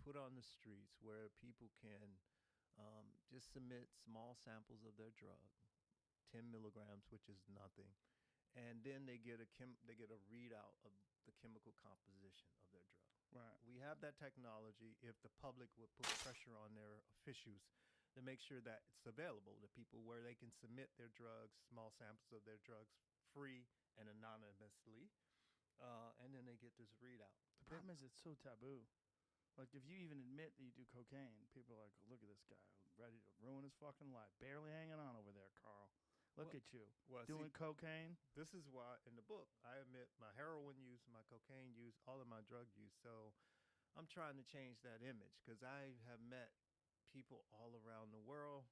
put on the streets where people can just submit small samples of their drug, 10 milligrams, which is nothing, and then they get a readout of the chemical composition of their drug. Right. We have that technology. If the public would put pressure on their officials to make sure that it's available to people where they can submit their drugs, small samples of their drugs, free and anonymously, and then they get this readout. The problem is it's so taboo. Like, if you even admit that you do cocaine, people are like, look at this guy, ready to ruin his fucking life. Barely hanging on over there, Carl. Look Well- at you. Well, Doing cocaine. this is why in the book I admit my heroin use, my cocaine use, all of my drug use. So I'm trying to change that image because I have met people all around the world,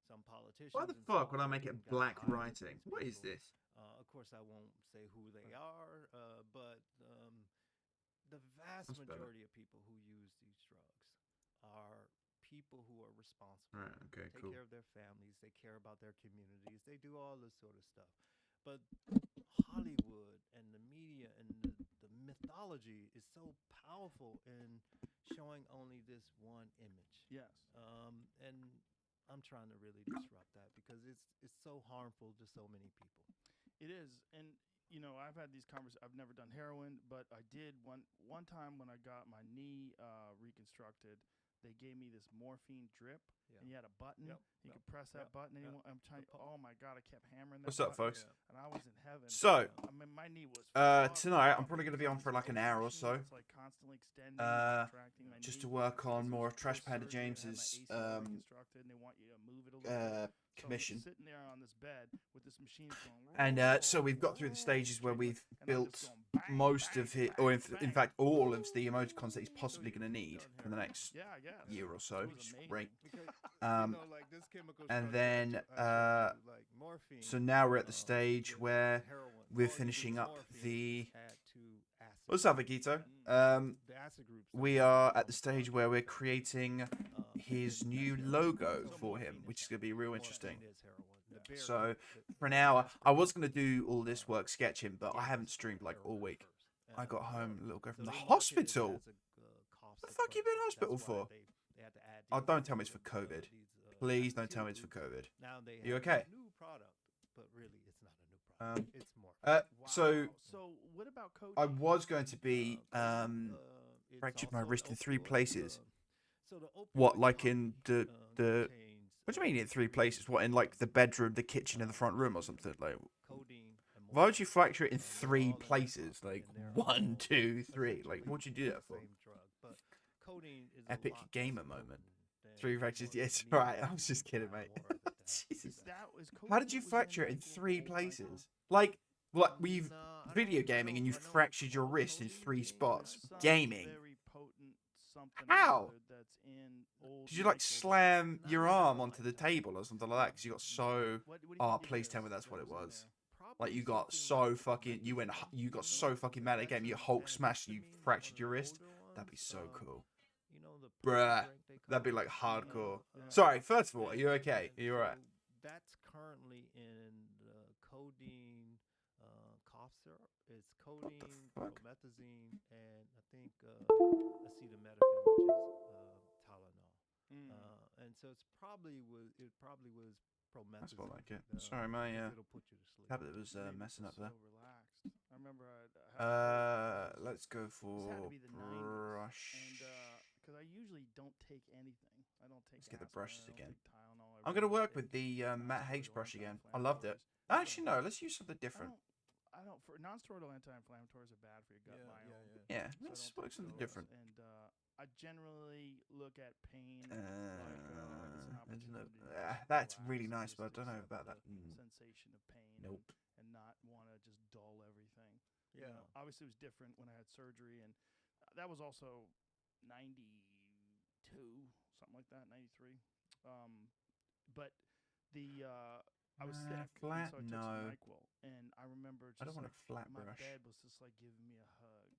some politicians. Why the and fuck so would I on, make who it got black hired with writing? these What is people. this? Of course, I won't say who they are, but the vast That's better. majority of people who use these drugs are people who are responsible. Right, okay, Take cool. care of their families. They care about their communities. They do all this sort of stuff. But Hollywood and the media and the mythology is so powerful in showing only this one image. Yes. And I'm trying to really disrupt that because it's so harmful to so many people. It is, and you know, I've had these conversations. I've never done heroin, but I did one time when I got my knee reconstructed. They gave me this morphine drip, Yeah. and you had a button. Yep, You yep, could press that yep, button. And yep. I'm trying. The pump. Oh my god! I kept hammering that. What's up, button, folks? And I was in heaven. So, I mean, my knee was. tonight I'm probably going to be on for like an hour or so. It's like constantly extending, contracting my just knee. to work on Because more it was of Trash Panda post-surgery, I had my James's ACL reconstructed, and they want you to move it a little bit. So I'm commission. sitting there on this bed with this machine going. And so we've got through the stages where we've And I'm just built going bang, most bang, of it, bang, or in bang. fact all of the emoticons that he's possibly going to need for the next Yeah, I guess. year or so, It was which is amazing. great. Because Um, like this chemical and structure then, that I showed you, like morphine. So now we're at the stage with where heroin, all we're you do finishing with up morphine the. is add to acid. What's up, Akito? The acid groups. We are at the stage where we're creating his new logo for him, which is going to be real interesting. So for an hour, I was going to do all this work sketching, but I haven't streamed like all week. I got home a little girl from the hospital. What the fuck you been in hospital for? Oh, don't tell me it's for COVID. Please don't tell me it's for COVID. Now they You have okay? a new product, but really it's not a new product. It's more. So So what about codeine? I was going to be fractured my wrist in 3 places. What, like in the? What do you mean in 3 places? What, in like the bedroom, the kitchen, and the front room or something? Like, why would you fracture it in 3 places? Like 1, 2, 3. Like, what'd you do that for? Epic gamer moment. 3 fractures. Yes, right. I was just kidding, mate. Jesus. How did you fracture it in 3 places? Like, what? We've video gaming and you fractured your wrist in 3 spots. Gaming. How? Did you like slam your arm onto the table or something like that? Because you got so. Oh, please tell me that's what it was. Like you got so fucking. You got so fucking mad at the game. You Hulk smashed. You fractured your wrist. That'd be so cool. Bruh, that'd be like hardcore. Sorry. First of all, are you okay? Are you alright? That's currently in the codeine cough syrup. It's codeine, fuck? promethazine, and I think acetaminophen, which is Tylenol. And so it probably was promethazine. That's more like it. Sorry, my it'll put you to sleep. tablet was messing up there. So relaxed. I remember I Let's go this had to for be the 90s, brush. and because I usually don't take anything. I don't take. Let's get the aspirin, brushes I don't again. take Tylenol, I I'm gonna really work take with the Matt Haig non-steroidal brush again. I loved it. anti-inflammatories. Actually, no. Let's use something different. I don't. For non-steroidal anti-inflammatories are bad for your gut biome. Yeah, So I let's don't work take something those, different. And I generally look at pain as an There's no- opportunity to that's relax really and nice, just but I don't know accept about that. the sensation of pain. Nope. And not want to just dull everything. Yeah. You know, obviously, it was different when I had surgery, and that was also 92, something like that, 93. But I was sick, flat? and so I took No. some NyQuil, and I remember just I don't want like, a flat my brush. bed was just like giving me a hug.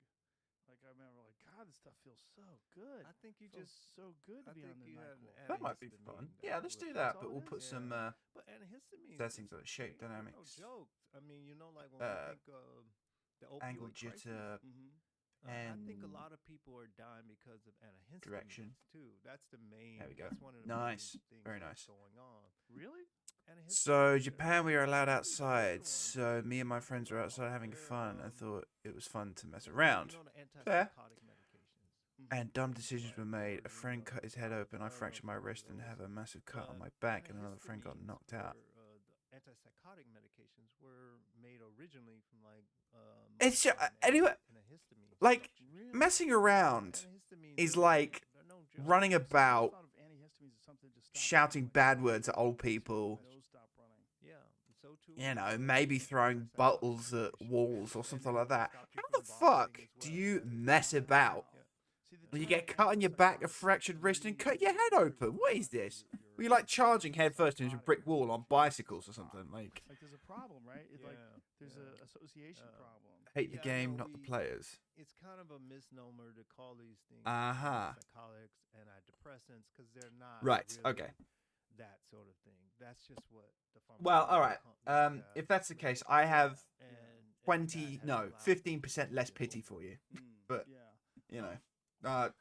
Like I remember, like God, this stuff feels so good. I think you It feels just so good to I be on think the you had NyQuil. an That might be antihistamine fun. that Yeah, let's would- do That's that, all but it we'll is. put some But antihistamine settings of shape no dynamics, joke. I mean, like when we think of the opioid angle crisis, jitter, Mm-hmm. I and think a lot of people are dying because of antihistamines direction. too. That's the main. There we go. That's one of the Nice. main things Very that's nice. going on. Really? So Antihistamines. Japan, we are allowed They're outside. good ones. So me and my friends were outside having They're, fun. I thought it was fun to mess around. the Fair. antipsychotic medications. And dumb decisions were made. A friend cut his head open. I fractured my wrist and have a massive cut on my back. And another friend got knocked out. The antipsychotic medications were made originally from like. It's just, morphine anyway, and a histamine like structure. messing around Antihistamines is are- like they're no joke. running I always about thought of antihistamines as something to stop shouting running, bad words at old people. Nose stop running. Yeah, so too. You know, with, maybe throwing antipsychotic bottles at medication. walls or And something they like that. stop you How the from vomiting fuck as do well. you mess about? Yeah. See, the When you term get cut on your back, a fractured wrist, and cut your head open? What is this? Were you like charging headfirst into a brick wall on bicycles or something? Like, Like there's a problem, right? It's like Yeah, there's yeah. a association problem. hate the Yeah, game, no, not the we- players. It's kind of a misnomer to call these things Uh-huh. psychotics and antidepressants because they're not. Right, really okay. That sort of thing. That's just what the Well, pharmaceutical all right. companies have If that's the case, written. I have And 20, that no, has allowed 15% people less to pity get for you. Mm, But- yeah. You know,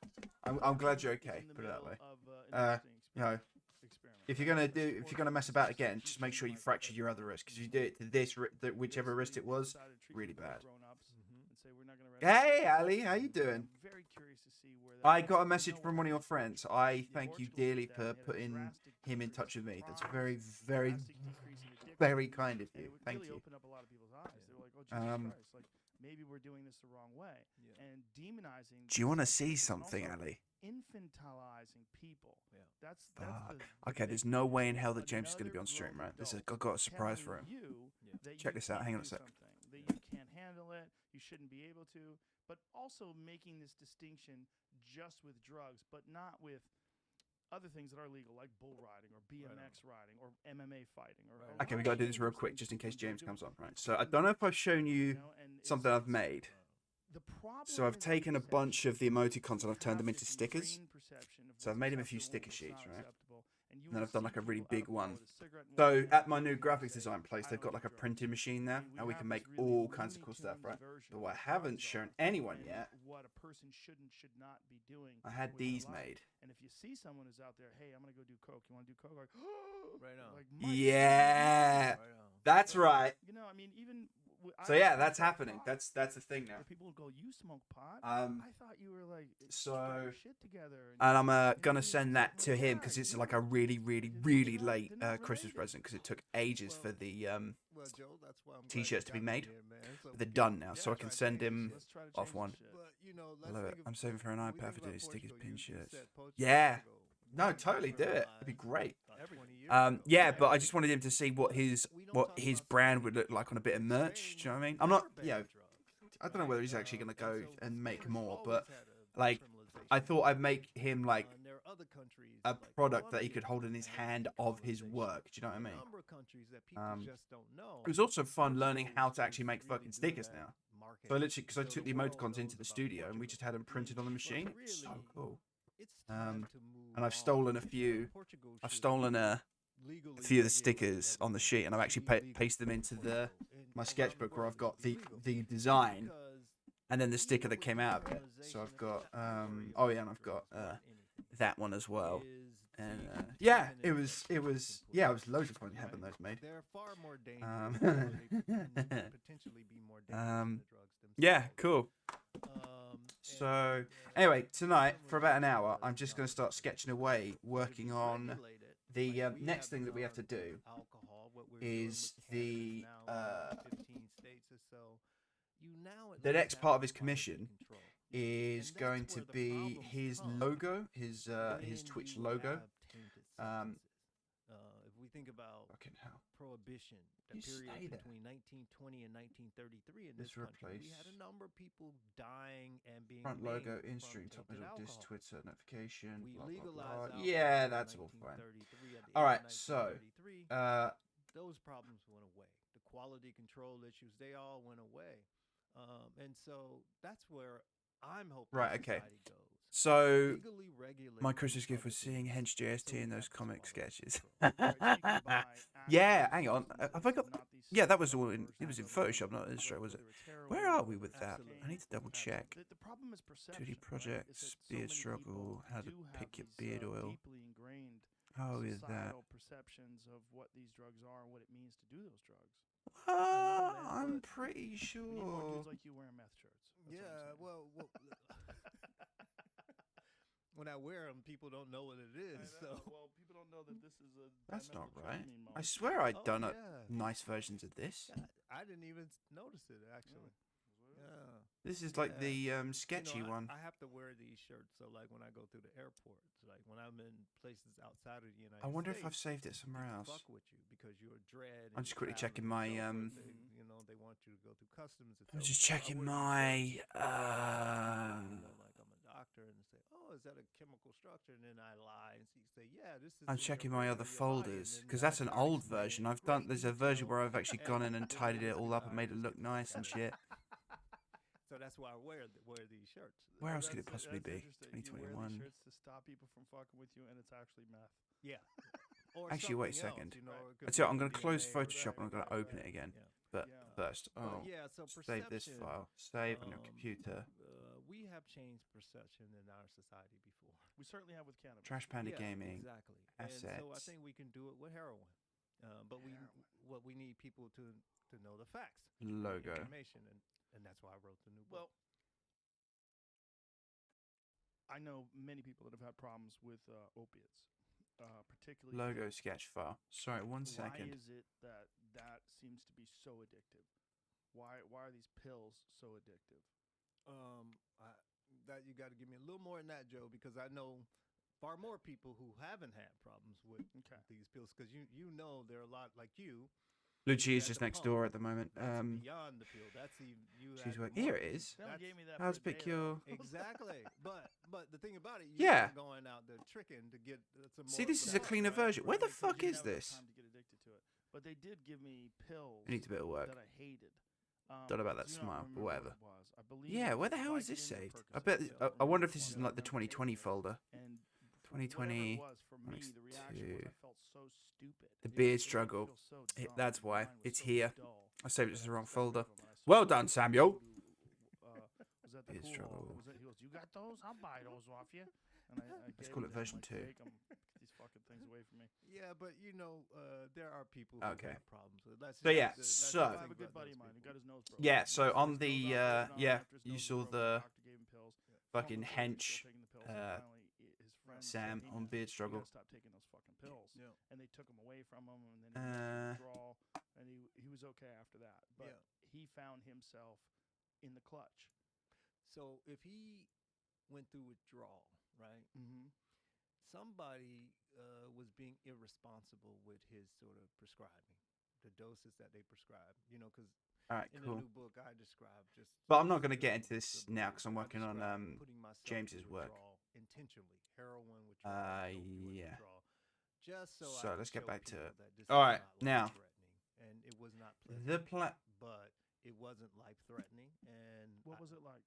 I'm glad you're okay. Is in the Put it that way. middle of, an interesting You know, experiment. if you're gonna mess about again, just make sure you fracture your other wrist because you do it to this, whichever wrist it was. really bad. Mhm. Hey, Ali, how you doing? I'm very curious to see where that I goes. got a You message know from what? one of your friends. I Yeah, thank you Portugal dearly did that. for They had a putting drastic him in decrease touch with me. That's crimes, very, very, drastic decrease in addiction, very kind of and you. it Thank really you. opened up a lot of people's eyes. They were like, "Oh Jesus Um, Christ! Like maybe we're doing this the wrong way." Yeah. And demonizing. Do you want to these see substances and something, also Ali? Infantilizing people. Yeah. That's Fuck. the Okay, big there's no thing. way in hell that James is going to be Another on stream, grown right? This is, adult I've got a surprise for telling him. You Yeah. that Check you this out. can't Hang on a do sec. something, that you can't handle it, you shouldn't be able to, but also making this distinction just with drugs, but not with other things that are legal, like bull riding or BMX riding or MMA fighting. Or Right. a Okay, lot we of got to do this real dangerous quick things just in case people James do comes on, with right? drugs, So I don't know if I've shown you you know, and something I've made. The problem So I've is taken a bunch of the emoticons and I've turned them have into this stickers. ingrained perception of So I've what's made him a few acceptable, sticker what's sheets, not right? acceptable, and you And then will I've done see like a really people out big of the bar one. with a cigarette in So one hand at my new and graphics say, design place, "I they've don't got like do a drugs." printing machine there, I mean, and we have can this make really all kinds of Looney cool stuff, Tunes right? version But of what I what haven't drugs shown are anyone and yet, what a person should and should not be doing. I had with their these life. made. And if you see someone who's out there, hey, I'm gonna go do coke. You want to do coke? Like, Right on. like Mike, Yeah, Right on. that's right. You know, I mean, even. So yeah, that's happening. That's the thing now. Where people would go, you smoke pot? Um, I thought you were like so- got your shit together. and I'm you gonna know, send it's that like, to him yeah, because it's you like know, a really, really, they're really not- late they're not Christmas related. present because it took ages Well, for the Well, Joe, that's why I'm glad T-shirts you to be got made. me here, man. So they're we done can now, yeah, so I try can to send change him. Let's try to off change one. this shit. But you know, I let's love it. think of, I'm saving for an when we iPad think for about doing stickers, Portugal, pin you shirts. said Portugal Yeah. No, was totally do it. liberalized It'd be great. about 20 years ago. Yeah, Right. but I just wanted him to see what his We don't talk about brand Spain. would look like on a bit of merch. Do you know what I mean? I'm Never not, banned you know, drugs, I don't know whether he's right? actually gonna And go so and Spain make has more, always but had a like, criminalization I thought I'd make him like and there are other countries a like product that he Colombia could hold in his that has hand of his decriminalization. work. Do you know what I A mean? number of countries that people just don't know. It was also fun learning Portugal how to is actually make really fucking good stickers at now. marketing. So I literally, because I So took the the world emoticons knows into the about studio and we Portugal. just had them printed on the machine. But It's so really, cool. It's time Um, to move and I've on. stolen a You know, few. Portugal I've should stolen a legally few of the regulate stickers on the everything. sheet, and I've It actually should be legal pasted them in into the Portugal. And my around the sketchbook where world, I've it got should be the legal. design Because and then the sticker even that with came out of it. decriminalization, So I've it's got not worry oh about yeah, and I've got drugs more than anything. that one as well. Is And the yeah, it contaminant was that it you was can put yeah, it in, was loads of fun having right? those made. They're far more dangerous. Um, or they can potentially be more dangerous than the drugs themselves. Yeah, cool. And, So anyway, tonight for about an hour, I'm just going to start sketching away, working on the next thing that we have to do alcohol, what we're is doing with the cannabis now in 15 states or so. You now at the least next have part of his quality commission control. is And that's going where to the be problems his come logo, his when Twitch you logo. have tainted Um, substances. If we think about Fucking hell. prohibition, the You stay period there. between 1920 and 1933 in this This country, we had replace a number of people dying and being Front logo, maimed in from stream, top tainted middle, disk, alcohol. Twitter, notification, We blah, blah, legalized blah. alcohol Yeah, in that's all fine. 1933. At the All end right, of so, 1933, those problems went away. The quality control issues, they all went away. And so that's where I'm hoping Right, okay. society goes. So Legally regulate my these Christmas gift was public seeing entities Hench JST so we in those have this comic quality sketches. control. Right, so you can buy Yeah, actual hang on. substances, Have I got? not these Yeah, that was synthetic all in. It was in versions Photoshop, of not whether Illustrator, was it? it's heroin Where are or we with that? Absolutely. I need to double check. The problem is perception. 2D right? projects, Is that so beard many struggle, people how to do have pick your these, beard oil. deeply ingrained How is that? societal perceptions of what these drugs are and what it means to do those drugs. know, man, I'm but pretty We need more sure. dudes like you wearing meth shirts. That's what I'm Yeah, saying. well, when I wear them, people don't know what it is. I So know. Well, people don't know that this is a That's not right. dimethyltryptamine I molecule. swear I'd Oh, done yeah. nice versions of this. God, I didn't even notice it actually. Yeah. This is like Yeah. the sketchy one. I have to wear these shirts. So like when I go through the airport, like when I'm in places outside of the United States. I wonder if I've saved it somewhere people else. fuck with you because you're a dread. I'm and just you're quickly checking traveling my, and so forth. They want you to go through customs. And I'm so just I checking wear these my. shirts, like I'm a doctor, and say, "Oh, is that a chemical structure?" And then I lie and say, "Yeah, this is." I'm in your checking my brain other or your body," folders and because then I that's an start old explaining version. in I've done. great There's a version detail, where I've actually gone in and then tidied they it all say, up and "All made right, it let's look get the nice fuck and out of shit. So that's why I wear these shirts. Where else That's could it possibly be? interesting. You wear 2021. these shirts to stop people from fucking with you, and it's actually meth. Yeah. Or Actually, wait a something second. else, Right. it could So be I'm going to DNA close or Photoshop and I'm going to right, open right. it again. Yeah. But Yeah. first, But oh, yeah, so save this perception, file. Save on your um, computer. We have changed perception in our society before. We certainly have with cannabis. Trash Panda Yeah, Gaming. exactly. And so I Assets. think we can do it with heroin. But what we need people to know the facts, Logo. information, and that's why I wrote the new book. Well, I know many people that have had problems with opiates, particularly Logo pills. sketch file. Sorry, one Why second. is it that seems to be so addictive? Why are these pills so addictive? That you got to give me a little more than that, Joe, because I know far more people who haven't had problems with Okay. these pills. Because you know there are a lot like you. Lucci is at just the next pump. door at the moment. That's beyond the pill. That's even you. She's had work- the here more. it is. They only That's- gave me that. How's for a day, pick your? though. Exactly, but the thing about it, Yeah. you're going out there tricking to get some See, more this is a stuff, cleaner right? version. Where the Because fuck you is never have this? time to get addicted to it. But they did give me pills It needs a bit of work. that I hated. Don't know about that do not smile, but remember whatever. what it was. I believe Yeah, it where was the hell is this Vicodin or saved? I Percocet. bet. Yeah. I wonder if this is in Yeah. like the 2020 folder. And 2020, whatever it was, for me, next the reaction was to I felt so stupid. The It beard made me struggle. feel so It- dumb. that's My why. mind was It's so here. dull I saved it that to the I wrong just got rid folder. of 'em. And I Well switched done, to Samuel. was that the Beard pool struggle. hall? He goes, "You got those? I'll buy those off you." And I Let's gave call him it to him, version like, 2. Take 'em. Get these fucking things away from me. Yeah, but there are people who Okay. have problems. So let's So, yeah, let's so- think I have a good about buddy those of mine who people. got his nose broken. Yeah, so His on nose the, got broken on yeah, after his you nose was saw broken, the doctor gave him pills. fucking Fumbled through it, hench, still taking the pills, and finally his friend Sam said, on "Hey, beard man, struggle. You gotta stop taking those fucking pills." Yeah. And they took him away from him, and then he went through withdrawal, and he was okay after that. But Yeah. he found himself in the clutch. So if he went through withdrawal, right? Mm-hmm. Somebody was being irresponsible with his sort of prescribing, the doses that they prescribe. Because All right, in cool. the new book I describe just. But I'm not gonna get the- into this the now behavior. 'cause I'm I working on, describe putting myself James's through work. withdrawal intentionally, heroin withdrawal, opioid yeah. withdrawal, just so I So could let's get show back to people it. that this All is right, not now. life-threatening, and it was not pleasant, but it wasn't life threatening. And What was it like?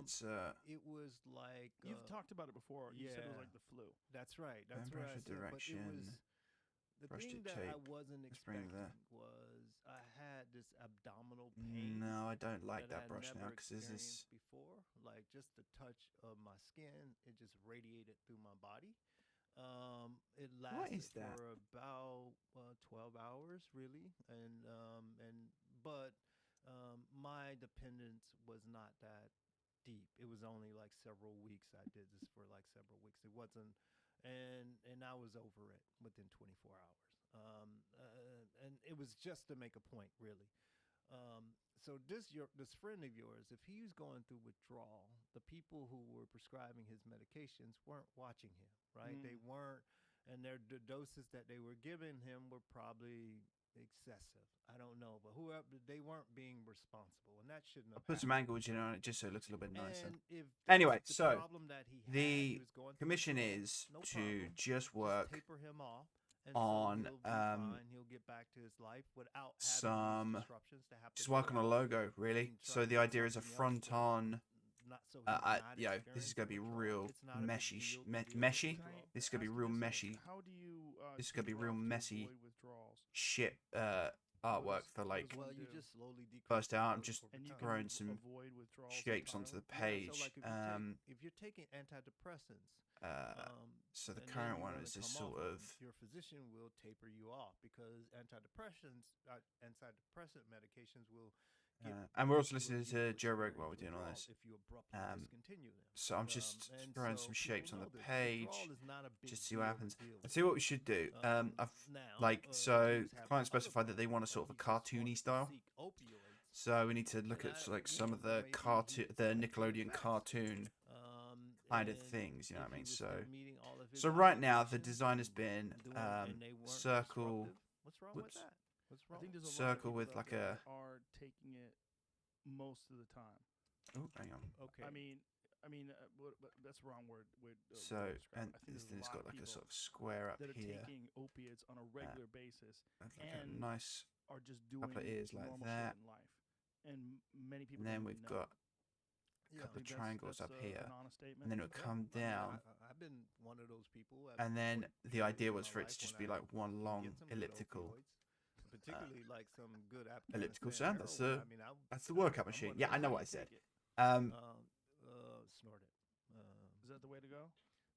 It's it was like You've talked about it before. You said it was yeah. like the flu. That's right. That's Bone right. pressure I said, but it direction, was the brushed thing it that I tape. wasn't Let's bring it expecting there. was I had this abdominal pain. no, I don't like that that I brush now never because there's this. experienced before. Like just the touch of my skin, it just radiated through my body. It lasted is that? for about 12 hours, really, but my dependence was not that deep. It was only like several weeks. I did this for like several weeks. It wasn't, and I was over it within 24 hours. And it was just to make a point, really. So this friend of yours, if he's going through withdrawal, the people who were prescribing his medications weren't watching him, right? They weren't, and the doses that they were giving him were probably excessive. I don't know, but whoever, they weren't being responsible, and that shouldn't I'll have put some happened. angle on it just so it looks a little bit nicer. And if Anyway, that's so, the problem that he had, the he was going through Commission withdrawal, is no to problem. just work taper him off and on, so he'll be fine. He'll get back to his life without having some- these disruptions to have to just go work on a out logo, really. and try So to the do idea is a something else front to on not so. This is gonna be real meshy. This is gonna be real meshy. How do you? This is gonna be real messy avoid withdrawals? shit artwork for like Well, you just slowly decrease first out. I'm the just over And you time. throwing can some avoid withdrawals shapes onto the entirely? page. So like if you're taking antidepressants, So the and then current you one wanna is just come off sort of your physician will taper you off because antidepressant medications will get and we're also will listening give to you Joe Rogan experience while we're doing all withdrawals this. if you abruptly discontinue them. So I'm just And throwing so some people shapes on know the this. page. Withdrawal is not a big Just see what deal to happens. deal I'll with. see what we should do. I've Now, so dudes the have client other specified that they want a problems, sort of a like he just cartoony wants to style. seek opioids. So we need to look And at I- like some of you know, the maybe cartoon, he the likes the Nickelodeon effects. cartoon kind of And things. You know what I if he mean? was So still meeting all of his so right now the obligations design has and been and they weren't circle. disruptive, what's wrong whoops. with that? What's I wrong? think there's a lot of Circle people with out like there a. are taking it most of the time. Oh, hang on. Okay. I mean, that's the wrong word. So way to describe and it. I think then there's it's a lot got of like a people sort of square up that are here. taking opiates on a regular basis Like a and nice are just doing couple of ears like normal that. shit in life. And many people. And then don't we've even know. got Yeah. couple I of think triangles that's up here, An honest statement. and then it would Yeah, come I mean, down. I've been one of those people. And then the periods idea in was my for it life to just when be I like one could long get some good elliptical. opioids, particularly like some good Elliptical Afghanistan sound. That's heroin. the I mean, that's the workout I'm machine. one of Yeah, I those know people. what I said. Take it. Um, Snort it. Is that the way to go?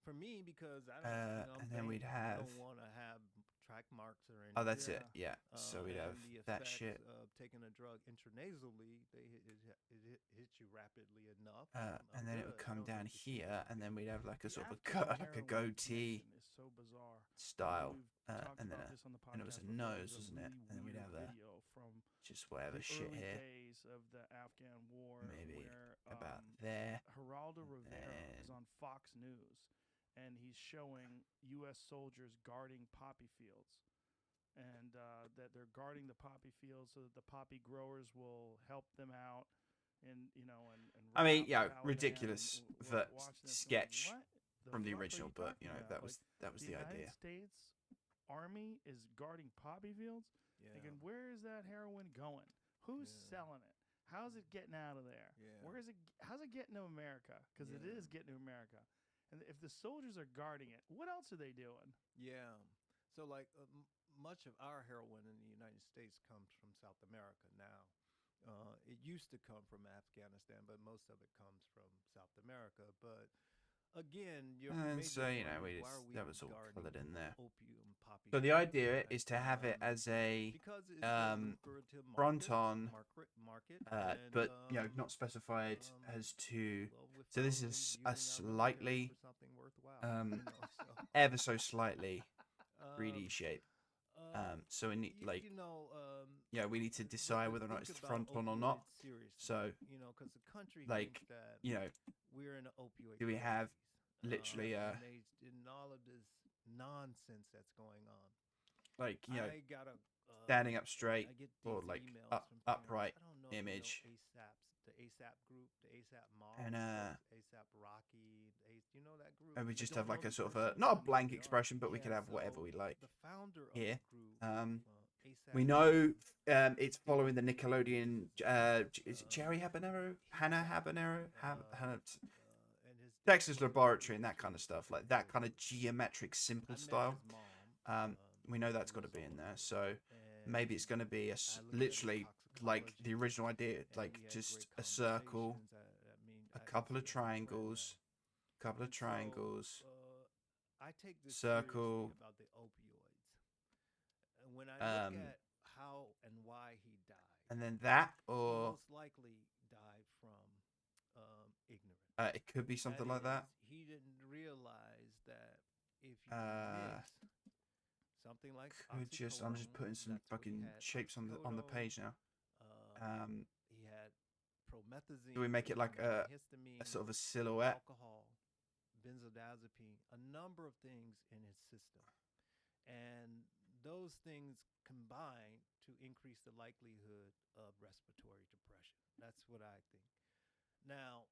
For me, because I don't, and then we'd have. I don't want to have track marks or anything. Oh, that's Yeah. it. Yeah. So we'd have and the that effects shit. of taking a drug intranasally, it hits you rapidly enough. And then it would good. I come don't down need to see here, it. and then we'd have like a The sort of Afghan like a heroin goatee connection is so bizarre. style, We've talked and then about this on the and it was podcast a before. nose, There's wasn't it? really And then we'd weird have a video from just whatever the shit early here, days of the Afghan war, maybe where about there. Geraldo Rivera is then- on Fox News, and he's showing U.S. soldiers guarding poppy fields, and that they're guarding the poppy fields so that the poppy growers will help them out, and and I mean, rout yeah, the Taliban, ridiculous and we're that watching this sketch going, "What from the fuck are original, you but talking you know about?" that Like, was the the United idea. States Army is guarding poppy fields. Yeah. Thinking, where is that heroin going? Who's Yeah. selling it? How's it getting out of there? Yeah. Where is it? How's it getting to America? Because it Yeah. is getting to America. And if the soldiers are guarding it, what else are they doing? Yeah. So, like, much of our heroin in the United States comes from South America now. It used to come from Afghanistan, but most of it comes from South America. But again, you're And maybe so you know wondering, why are we that was all guarding coloured in there. opium poppy So the fields, idea right? is to have it as a because it's a lucrative front-on, market, but not specified as to. well, with So this founders is using a our military slightly, for something worthwhile, so, ever so slightly 3D um, shape. uh, So we need like yeah, we need to decide whether or not it's front on or not. So because the country like, thinks that we're in an opioid. do we have crisis, literally and all of this nonsense that's going on. like I got a standing up straight I get or these like emails up, from upright parents. I don't know if you know image. the ASAP group, the ASAP mob, And, ASAP Rocky. You know that group? And we I just don't have like know a the sort of person, a not a I know who blank they are. expression, but we could Yeah, have whatever so we like. The founder of here. the group, ASAP We know it's following the Nickelodeon. Is it Jerry Habanero? Hannah Habanero? Hannah. and his Dexter's Laboratory and that kind of stuff, like that kind of geometric simple I met style. his mom, We know that's got to be in there. So maybe it's going to be I looked at literally like toxicology, the original idea, and like we had just great a circle, conversations. I mean, a I couple of consider him a friend triangles, now. couple of And so, triangles. I take this circle, seriously about the opioids. And when I um, look at how and why he died, and then that, he or most likely died from ignorance. it could be something like that. is, he didn't realize that if you Uh, mix something like I'm just putting some fucking shapes on the page now. he had promethazine. Do we make it like a sort of a silhouette? Alcohol, benzodiazepine, a number of things in his system, and those things combine to increase the likelihood of respiratory depression. That's what I think. Now,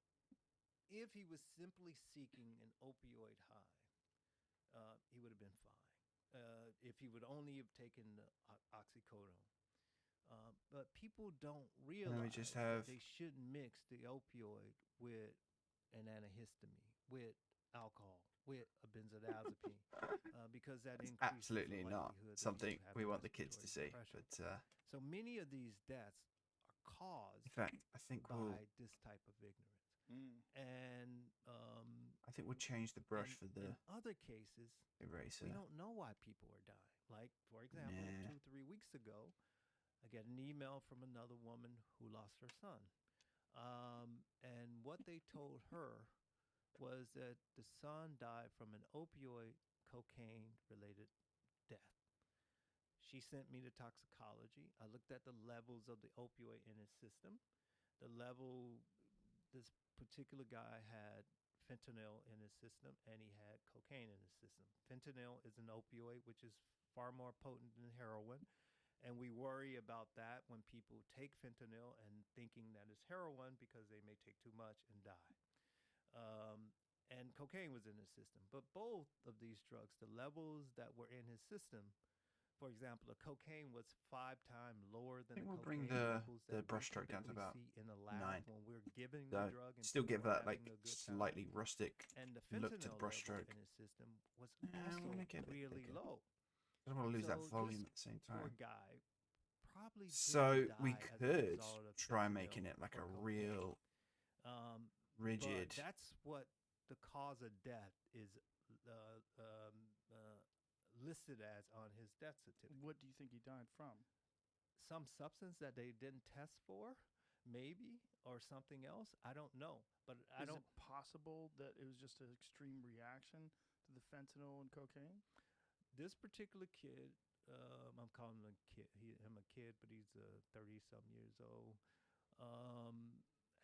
if he was simply seeking an opioid high, he would have been fine. If he would only have taken the oxycodone. But people don't realize just have that they shouldn't mix the opioid with an antihistamine, with alcohol, with a benzodiazepine, because that It's increases absolutely the not likelihood that something you have we want the kids to respiratory see. depression. But So many of these deaths are in caused fact, I think we'll by this type of ignorance. And I think we'll change the brush and for in the other cases, eraser. we don't know why people are dying. Like, for example, Nah. 2-3 weeks ago, I get an email from another woman who lost her son. And what they told her was that the son died from an opioid cocaine related death. She sent me to toxicology. I looked at the levels of the opioid in his system. The level, this particular guy had fentanyl in his system and he had cocaine in his system. Fentanyl is an opioid which is far more potent than heroin. And we worry about that when people take fentanyl and thinking that it's heroin because they may take too much and die. And cocaine was in his system. But both of these drugs, the levels that were in his system, for example, the cocaine was 5 times lower than I think the we'll bring cocaine levels the that brush we stroke down to typically about see in a 9. lab when we're giving So the drug and still give people are that like having a good slightly time. rustic And the look to the fentanyl brush level stroke. in his system was Yeah, also we'll make it a bit really bigger. low. I don't want to lose that So volume this at the same poor time. guy probably So didn't we die as a could result of try fentanyl making it like or a cocaine. real rigid. But that's what the cause of death is uh, um, uh, listed as on his death certificate. What do you think he died from? Some substance that they didn't test for, maybe, or something else. I don't know. But I Is don't. it possible that it was just an extreme reaction to the fentanyl and cocaine? This particular kid, I'm calling him a kid. Him a kid, but he's 30-some years old.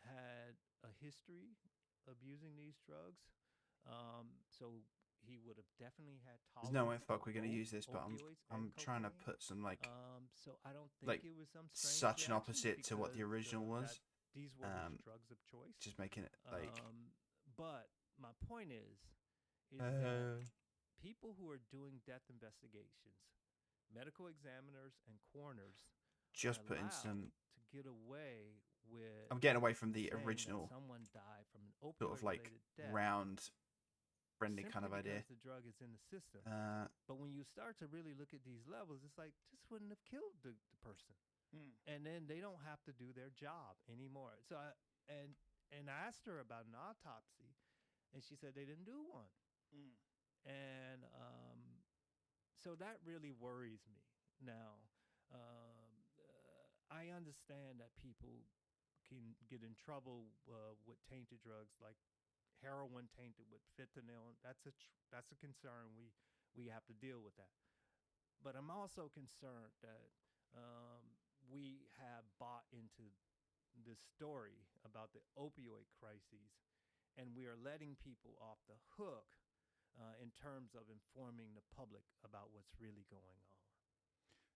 Had a history of using these drugs. So he would have definitely had There's no way tolerance fuck for we're gonna both use this, but opioids I'm and trying to cocaine. put some like So I don't think like it was some strange such an reaction opposite to what the because, original was. these were his drugs of choice. Just making it like But my point is that people who are doing death investigations, medical examiners and coroners, just are putting allowed some. to get away with. I'm getting away from the saying that original someone died from an sort of like opioid-related death round, friendly simply kind of idea. because the drug is in the system. Uh, But when you start to really look at these levels, it's like this wouldn't have killed the person, and then they don't have to do their job anymore. So and I asked her about an autopsy, and she said they didn't do one. And so that really worries me. Now, I understand that people can get in trouble with tainted drugs like heroin tainted with fentanyl. That's a concern. We have to deal with that. But I'm also concerned that we have bought into this story about the opioid crises, and we are letting people off the hook in terms of informing the public about what's really going on.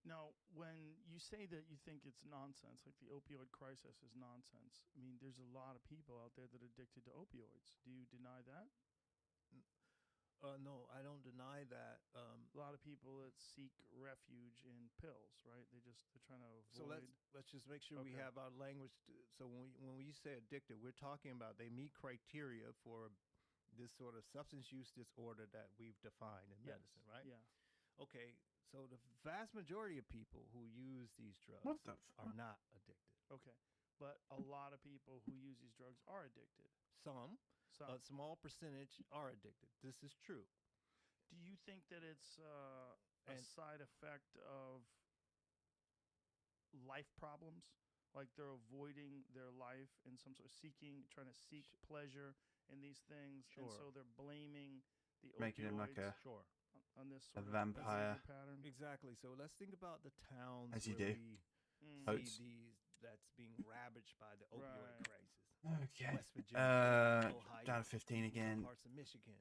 Now, when you say that you think it's nonsense, like the opioid crisis is nonsense, I mean, there's a lot of people out there that are addicted to opioids. Do you deny that? No, I don't deny that. A lot of people that seek refuge in pills, right? They're trying to avoid. So let's just make sure we Okay. have our language. So when we say addicted, we're talking about they meet criteria for this sort of substance use disorder that we've defined in Yes. medicine, right? Yeah. Okay. So the vast majority of people who use these drugs What the are fuck? not addicted. Okay. But a lot of people who use these drugs are addicted. Some, So, a small percentage are addicted. This is true. do you think that it's a And- side effect of life problems? Like they're avoiding their life and some sort of trying to seek pleasure in these things, and Sure. so they're blaming the Making him like opioids Sure. on this a sort of vampire. behavior pattern. Exactly. So let's think about the towns As you where do. we Oats. see these that's being ravaged by the opioid Right. crisis. Okay. West Virginia, Ohio, Down to 15 again. parts of Michigan.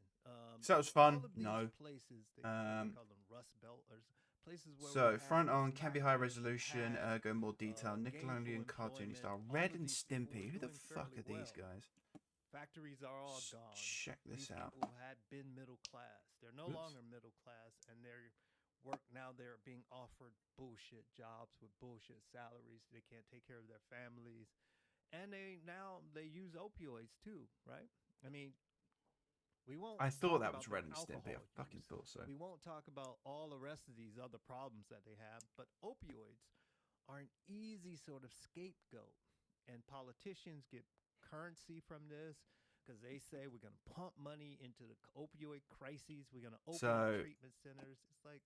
So that was all fun? of these No. places, they Um, call them Rust Belt, or places where So we front have on can be high factories, we resolution, have, go more detail, gainful Nickelodeon cartoony employment. style, All Red of and these people Stimpy. were Who the doing fuck are fairly these well. guys? Factories are all gone. Check this These out. people had been middle class. They're no Oops. longer middle class, and they're being offered bullshit jobs with bullshit salaries. They can't take care of their families, and they use opioids too, right? I mean, we won't. I thought talk that about was their Ren and Stimpy. I alcohol fucking use. thought so. We won't talk about all the rest of these other problems that they have. But opioids are an easy sort of scapegoat, and politicians get currency from this because they say we're going to pump money into the opioid crises. We're going to open up So treatment centers. It's like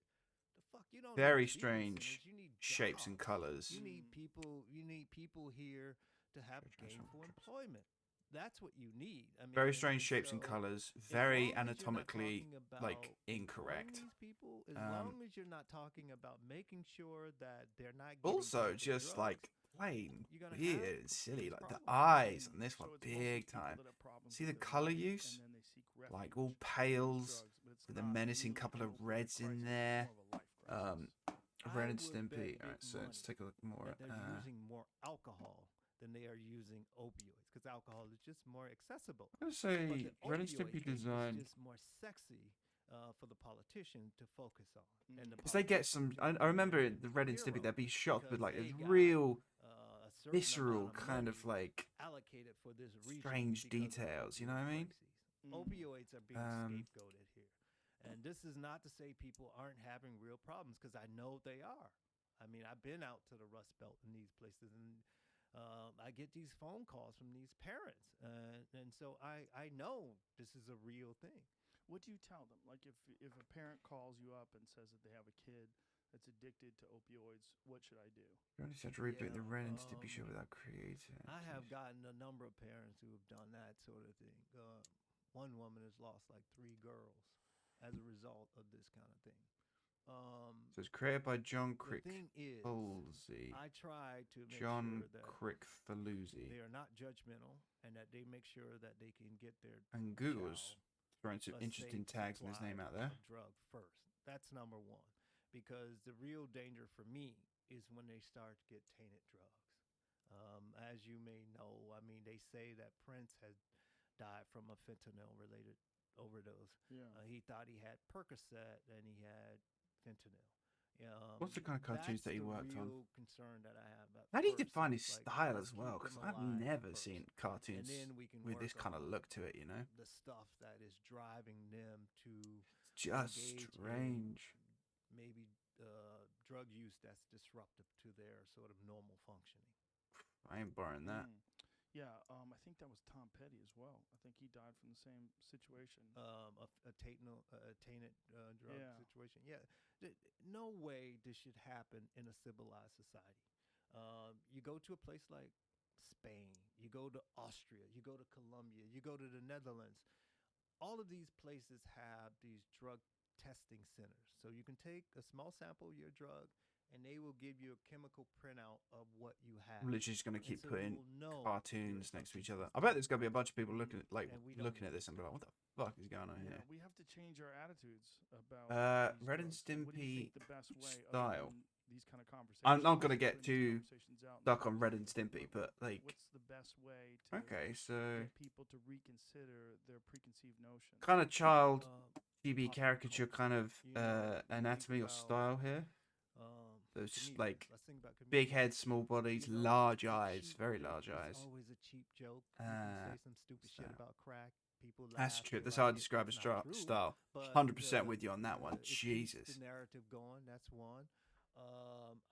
the fuck you don't very need treatment strange centers. You need shapes and jobs. colors. You need people. You need people here to have gainful employment. That's what you need. I mean, Very strange shapes and so colors. as Very long as you're not anatomically talking like about incorrect. employing these people, as Um, long as you're not talking about making sure that they're not getting Also, bad just drugs, like plain you're gonna weird have and silly. these Like the problems. eyes on this So one, it's mostly big people time. that have problems See with the their color life, use? and then they seek Like refuge all in these pales drugs, but it's with a not menacing really couple an of opioid reds in crisis, it's there. more of a life crisis. Ren I and would Stimpy. bet All right, big so let's money take a look more. that they're using more alcohol than they are using opioids because alcohol is just more accessible. I'm gonna But say the Ren and opioid Stimpy thing design. is just more sexy for the politician to focus on. And the Because they get some. politicians I remember are the Ren and Stimpy. They'd be shot with because like they this got real a certain visceral amount of kind of money like allocated for this region strange because of details. You know opioid what I mean? crises. Opioids are being scapegoated here. And this is not to say people aren't having real problems because I know they are. I mean, I've been out to the Rust Belt in these places, and I get these phone calls from these parents, and so I know this is a real thing. What do you tell them? Like if a parent calls you up and says that they have a kid that's addicted to opioids, what should I do? You only have to reboot the Yeah, Ren and Stimpy show without creating. I have gotten a number of parents who have done that sort of thing. One woman has lost like 3 girls as a result of this kind of thing. So it's created by John The Crick thing is, Falsey. I try to make John sure that Crick Faluzzi. they are not judgmental and that they make sure that they can get their And Google's child throwing some a interesting safe tags in his supply name out there. of drug first. That's number one. Because the real danger for me is when they start to get tainted drugs. As you may know, I mean, they say that Prince had died from a fentanyl-related overdose. Yeah. He thought he had Percocet and he had fentanyl. What's the kind of cartoons that he worked on? Real concern that I have. I need to first find his is, like, style let's as well, keep because them I've alive never first. seen And cartoons then we can with this work kind of on look to it, you know? the stuff that is driving them to Just engage in strange. maybe drug use that's disruptive to their sort of normal functioning. I ain't borrowing that. Yeah, I think that was Tom Petty as well. I think he died from the same situation. A tainted drug Yeah. situation. Yeah, no way this should happen in a civilized society. You go to a place like Spain, you go to Austria, you go to Colombia, you go to the Netherlands. All of these places have these drug testing centers. So you can take a small sample of your drug and they will give you a chemical printout of what you have. I'm literally just going to And keep so putting you will know cartoons you're next to each something other. I bet there's going to be a bunch of people looking at, And we don't looking at this and be like, what the fuck is going on Yeah, here? we have to change our attitudes about these Red and drugs. Like, what do you Stimpy think the best way other style. than these kind of conversations? I'm not going to get putting these too conversations out in the stuck on Red public, and Stimpy, but like, what's the best way to okay, so get people to reconsider their preconceived notions? kind of child GB pop caricature culture. kind of You know, you anatomy think or about, style here. Those comedians. like Let's think about big comedians. heads, small bodies, You know, large a eyes, cheap very joke large is eyes. Always a cheap joke. You can say some stupid shit style. about crack. People laugh. That's true. they That's how I like it. describe It's his not true, style. but 100% with you on that one. it keeps Jesus. the narrative going. That's one.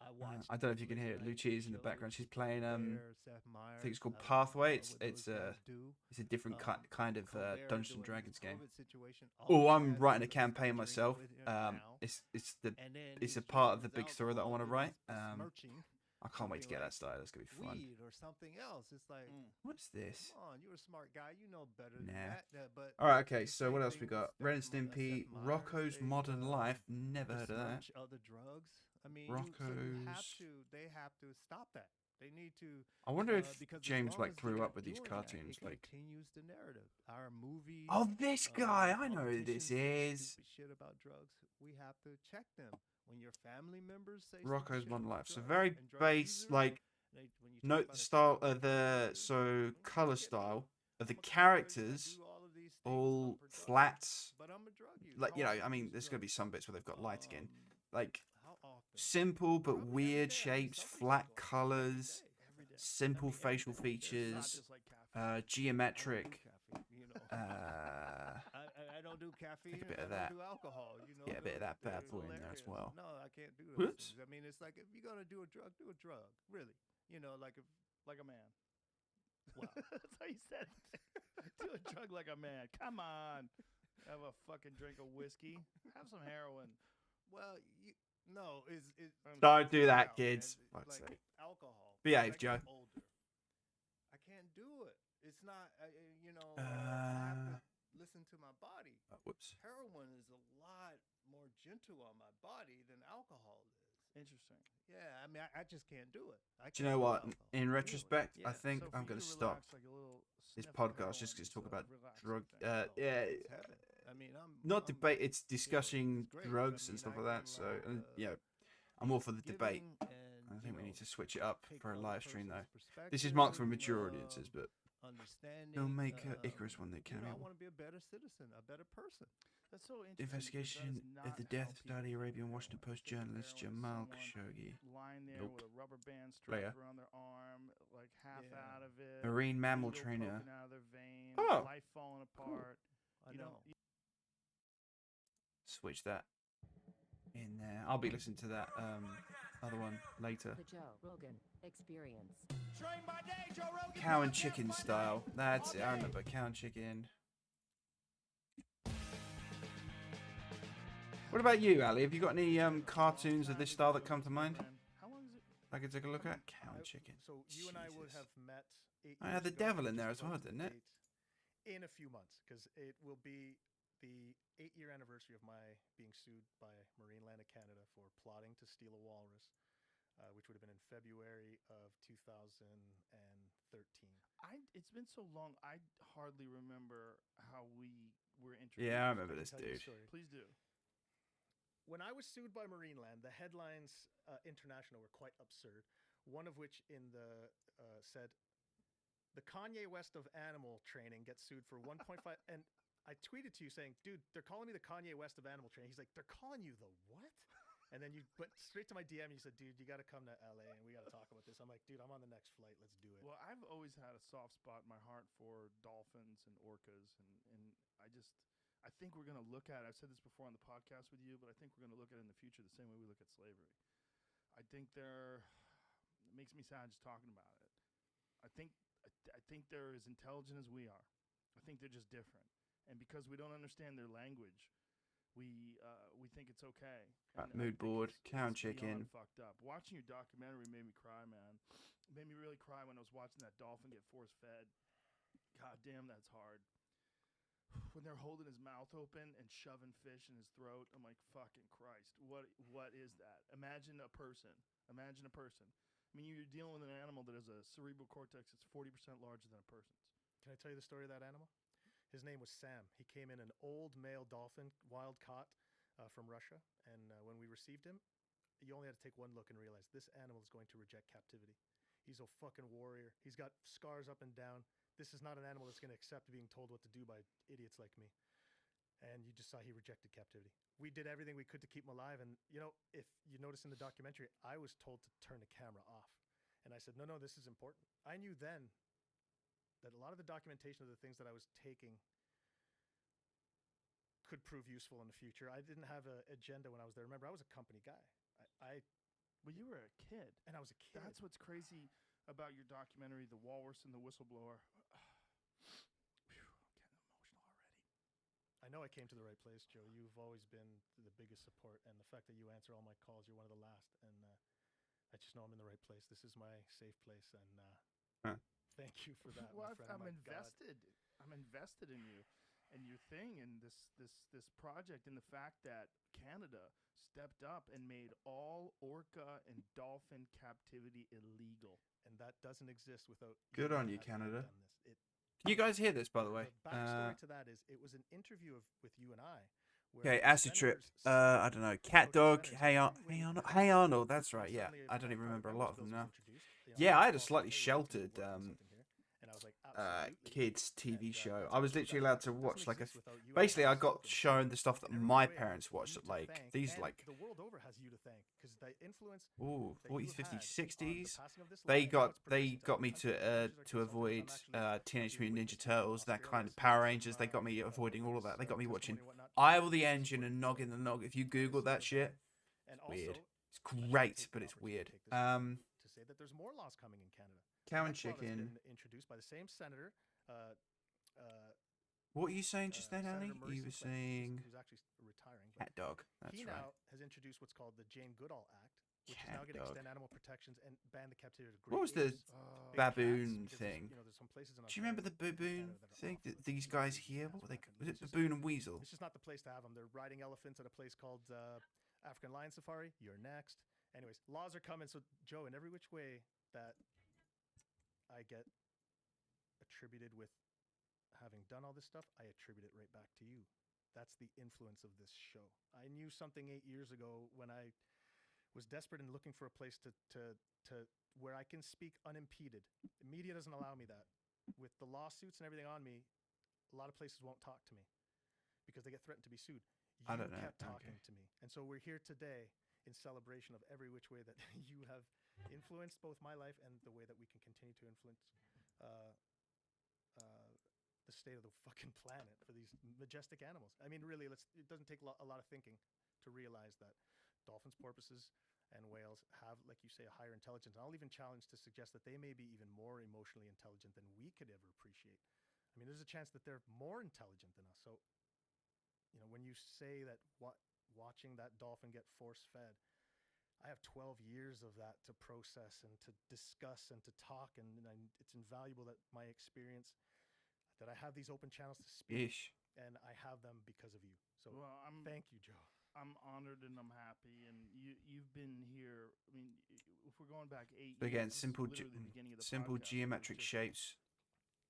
I watched. I don't know if you can hear it. late Lucia's in the night background. shows She's playing Colbert, Seth I think it's called Meyers. Pathway. What It's those guys do. a different kind of Colbert Dungeons doing and Dragons this game. COVID situation Oh, always I'm has writing a this campaign drink myself. with him now. It's And then it's he's a part of drinking the big his story that I alcohol want to and write. he's besmirching I can't wait to something get that like started. That's gonna be fun. weed or something else. It's like, What's this? come on, you're a smart guy. You know better than Nah. that. But All right, okay. the So same what else thing we with got? Ren and Seth Me- Stimpy, Seth Meyers, Rocco's they, Modern Life. Never heard of that. besmirch other drugs. I mean, so you have Rocco's. to. They have to stop that. They need to. I wonder if Because as James long like as grew they're up with these doing that, cartoons. it Like, continues the narrative. Our movies. oh, this guy. I know who politicians this say is. Stupid shit about drugs. We have to check them. When your family members say stupid Rocco's shit Modern about Life. So drugs very and drug base, users, like when you talk note about the a style child, of the so when color you get style of the I'm a kid, I characters do all of these things, all I'm productive, flats. but I'm a drug user. Like, you How know, I often mean, use there's gonna be drugs? some bits where they've got light skin, Um, like How often? simple but Probably every weird day. I mean, shapes, some people flat go every colors, day. Every day. simple Every facial day. It's not features, just like caffeine. I don't do geometric. caffeine, you know. I don't do caffeine. Take a bit I of don't that. do alcohol. You know, Get a bit of that they're bad boy in there as hilarious. well. No, I can't do those Whoops. things. I mean, it's like if you're gonna do a drug, do a drug. Really, you know, like if Like a man. wow. That's how you said it. Do a drug like a man. Come on. Have a fucking drink of whiskey. Have some heroin. Well, no, is Don't do that, out, kids. man. Fuck's Like sake. alcohol. Behave, as I get Joe. Older, I can't do it. It's not, you know. I have to listen to my body. Whoops. Heroin is a lot more gentle on my body than alcohol is. Interesting. Yeah, I mean, I just can't do it. Do you know what? In Really? retrospect, I Yeah. think So I'm for going you to relax, stop like a little this sniff of podcast just heroin because is talk a about relaxing drug. thing. Yeah, It's heaven. I mean, not I'm, debate. It's you know, discussing it's great. drugs I and mean, stuff I like that. can, So, like, yeah, I'm all for the debate. giving and, I you think we know, need to switch it up take for a other live stream person's though. This is marked for perspective, mature audiences, but understanding. they'll make Icarus one that You know, I cameo. want to be a better citizen, a better person. That's so interesting. Investigation of the death of Saudi Arabian Washington Post journalist Jamal Khashoggi. Lying there Nope. with a rubber band Player. strapped around their arm, like half Yeah. out of it. Marine mammal needle trainer. poking out of their vein. Oh. Life falling apart. I You know. don't- Switch that in there. I'll be listening to that other one later. The Joe Rogan Experience. Cow and chicken style. That's it. I remember cow and chicken. What about you, Ali? Have you got any cartoons of this style that come to mind? How long is it? I could take a look at cow and chicken. So you and I would Jesus. have met. 8 I had years the ago, devil in which there is as well, about to didn't it? date In a few months, because it will be the 8-year anniversary of my being sued by Marineland of Canada for plotting to steal a walrus, which would have been in February of 2013. It's been so long. I hardly remember how we were introduced. Yeah, I remember this Tell you the dude. story. Please do. When I was sued by Marineland, the headlines international were quite absurd. One of which in the said, "The Kanye West of animal training gets sued for 1.5." And I tweeted to you saying, "Dude, they're calling me the Kanye West of animal training." He's like, "They're calling you the what?" And then you went straight to my DM and you said, "Dude, you got to come to LA and we got to talk about this." I'm like, "Dude, I'm on the next flight. Let's do it." Well, I've always had a soft spot in my heart for dolphins and orcas, and I think we're going to look at it. I've said this before on the podcast with you, but I think we're going to look at it in the future the same way we look at slavery. I think it makes me sad just talking about it. I think they're as intelligent as we are. I think they're just different, and because we don't understand their language, we think it's okay. Right, And I mood think board, it's cow and beyond chicken. fucked up. Watching your documentary made me cry, man. It made me really cry when I was watching that dolphin get force fed. God damn, that's hard. When they're holding his mouth open and shoving fish in his throat, I'm like, fucking Christ, what is that? Imagine a person. I mean, you're dealing with an animal that has a cerebral cortex that's 40% larger than a person's. Can I tell you the story of that animal? His name was Sam. He came in an old male dolphin, wild caught from Russia. And when we received him, you only had to take one look and realize this animal is going to reject captivity. He's a fucking warrior. He's got scars up and down. This is not an animal that's going to accept being told what to do by idiots like me. And you just saw he rejected captivity. We did everything we could to keep him alive. And, you know, if you notice in the documentary, I was told to turn the camera off. And I said, no, this is important. I knew then that a lot of the documentation of the things that I was taking could prove useful in the future. I didn't have an agenda when I was there. Remember, I was a company guy. Well, you were a kid. And I was a kid. That's what's crazy about your documentary, The Walrus and the Whistleblower. Phew, I'm getting emotional already. I know I came to the right place, Joe. You've always been the biggest support, and the fact that you answer all my calls, you're one of the last. And I just know I'm in the right place. This is my safe place, and thank you for that. Well, my friend. I'm My invested. God. I'm invested in you and your thing and this project, and the fact that Canada stepped up and made all orca and dolphin captivity illegal. And that doesn't exist without. Good on you, having Canada. done this. Can you guys hear this, by the way? The backstory to that is it was an interview with you and I. Where Okay, acid trip. senators- I don't know. Cat dog. Hey Arnold. Hey Arnold. That's right. Yeah, suddenly I don't even private remember a lot of members' them bills now. was introduced. You know, Yeah, I had a called slightly me, "Hey, we need to sheltered, work on something here." And I was like, kids TV And, show. that's I was a show literally that allowed to doesn't watch like exist without you and basically I I've got spoken. shown the stuff that In every my way, parents watched. you to Like thank, these and like the world over has you to thank because the influence ooh that 40s, you have 50s, had on the 60s. passing of this They light, now got it's progressing to got other me countries. to Countries are consulting. avoid I'm actually Teenage being Mutant Ninja witnessed from Turtles, that kind Australia, of seeing Power some, Rangers. They got me avoiding all of that. They got me watching testimony and whatnot. Eye of the This is Engine what and it's Noggin the Nog. If you very Google that similar. shit, And it's weird. also, It's I'd like to great, take but the it's opportunity weird. to take this moment to say that there's more laws coming in Canada. Cow The and next law that's chicken. been introduced by the same senator, What were you saying just then, Senator Annie? Murray You were Sinclair, saying who's actually retiring. But cat dog. That's he right. now has introduced what's called the Jane Goodall Act, which is now Cat going to dog. extend animal protections and ban the captivity of great What was the apes, big baboon cats, because thing? there's some places in Do you remember the Australia and baboon Canada that are thing? off limits. These You guys see here, cats what were they? walking. Was it It's just- baboon and weasel? It's just not the place to have them. They're riding elephants at a place called African Lion Safari. You're next. Anyways, laws are coming. So, Joe, in every which way that I get attributed with having done all this stuff, I attribute it right back to you. That's the influence of this show. I knew something 8 years ago when I was desperate and looking for a place to where I can speak unimpeded. The media doesn't allow me that. With the lawsuits and everything on me, a lot of places won't talk to me because they get threatened to be sued. I don't know. Kept talking Okay. to me. And so we're here today in celebration of every which way that you have influenced both my life and the way that we can continue to influence the state of the fucking planet for these majestic animals. I mean, really, it doesn't take a lot of thinking to realize that dolphins, porpoises, and whales have, like you say, a higher intelligence. I'll even challenge to suggest that they may be even more emotionally intelligent than we could ever appreciate. I mean, there's a chance that they're more intelligent than us. So, when you say that watching that dolphin get force-fed, I have 12 years of that to process and to discuss and to talk, and it's invaluable that my experience, that I have these open channels to speak, Ish. and I have them because of you. So thank you, Joe. I'm honored and I'm happy, and you've been here. I mean, if we're going back 8 So again, years, simple literally the beginning of the simple podcast, geometric just- shapes,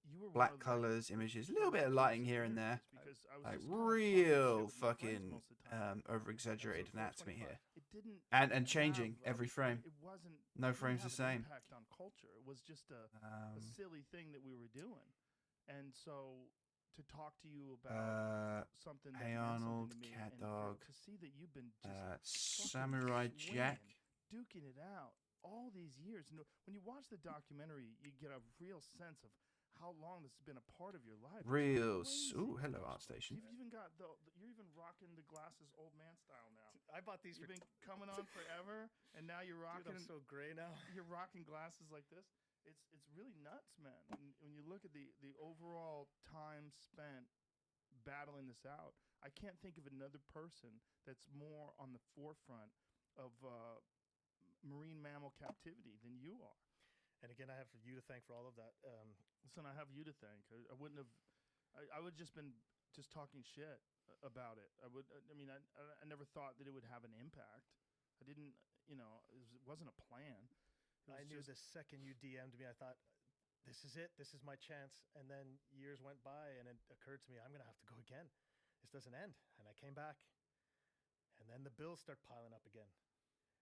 you were one black of the colors, images, a little first bit of people lighting to here and notice there. this, because I was Like just kinda talking real shit with my friends fucking most of the time. over exaggerated Episode anatomy 425. here. It didn't And changing have, every frame. It wasn't. No it didn't frame's the have an same. Impact on culture. It was just a silly thing that we were doing, and so to talk to you about something that Hey meant Arnold, something to me, cat and dog, to see that you've been just fucking Samurai Jack. swinging, duking it out all these years. And when you watch the documentary, you get a real sense of how long this has been a part of your life. It's Real. crazy. Ooh, hello, Art Station. You've even got you're even rocking the glasses old man style now. I bought these You've for been coming on forever, and now you're Dude, rocking. I'm so gray now. You're rocking glasses like this. It's really nuts, man. When you look at the overall time spent battling this out, I can't think of another person that's more on the forefront of marine mammal captivity than you are. And again, I have you to thank for all of that. Listen, I have you to thank. I wouldn't have. I would just been just talking shit about it. I would. I mean, I never thought that it would have an impact. I didn't. It wasn't a plan. I knew the second you DM'd me, I thought, this is it. This is my chance. And then years went by, and it occurred to me, I'm going to have to go again. This doesn't end. And I came back. And then the bills start piling up again.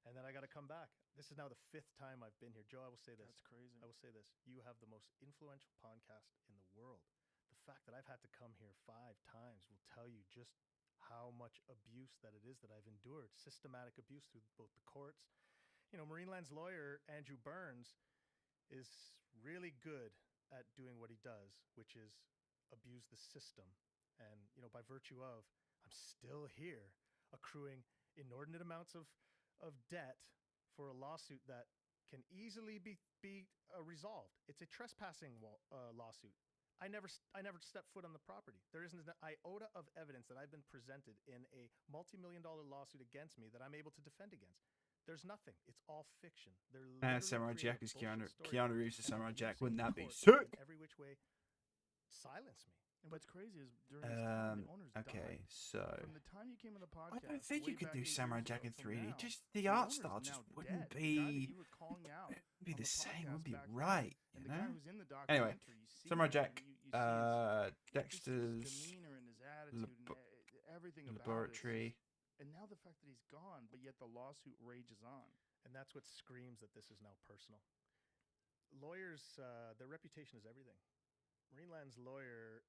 And then I got to come back. This is now the 5th time I've been here. Joe, I will say this. That's crazy. I will say this. You have the most influential podcast in the world. The fact that I've had to come here 5 times will tell you just how much abuse that it is that I've endured. Systematic abuse through both the courts. Marineland's lawyer, Andrew Burns, is really good at doing what he does, which is abuse the system. And, by virtue of, I'm still here accruing inordinate amounts of debt for a lawsuit that can easily be resolved. It's a trespassing lawsuit. I never stepped foot on the property. There isn't an iota of evidence that I've been presented in a multi-million-dollar lawsuit against me that I'm able to defend against. There's nothing. It's all fiction. They're Samurai Jack is Keanu Reeves is Samurai Jack. Wouldn't that be sick? sick? Every which way, silence me. And what's crazy is during this time, the owners Okay, died. so From the time you came on the podcast, I don't think you way could back do 8 Samurai years Jack ago in till 3D. now, Just the owner art is style now just dead. wouldn't The guy that be you were calling out be on the the same. podcast Wouldn't be back then, right. and You the guy know. who's in the Anyway, documentary, you see Samurai him, Jack, and you see his Dexter's demeanor and his attitude and everything about laboratory. it. And now the fact that he's gone, but yet the lawsuit rages on. And that's what screams that this is now personal. Lawyers, their reputation is everything. Marineland's lawyer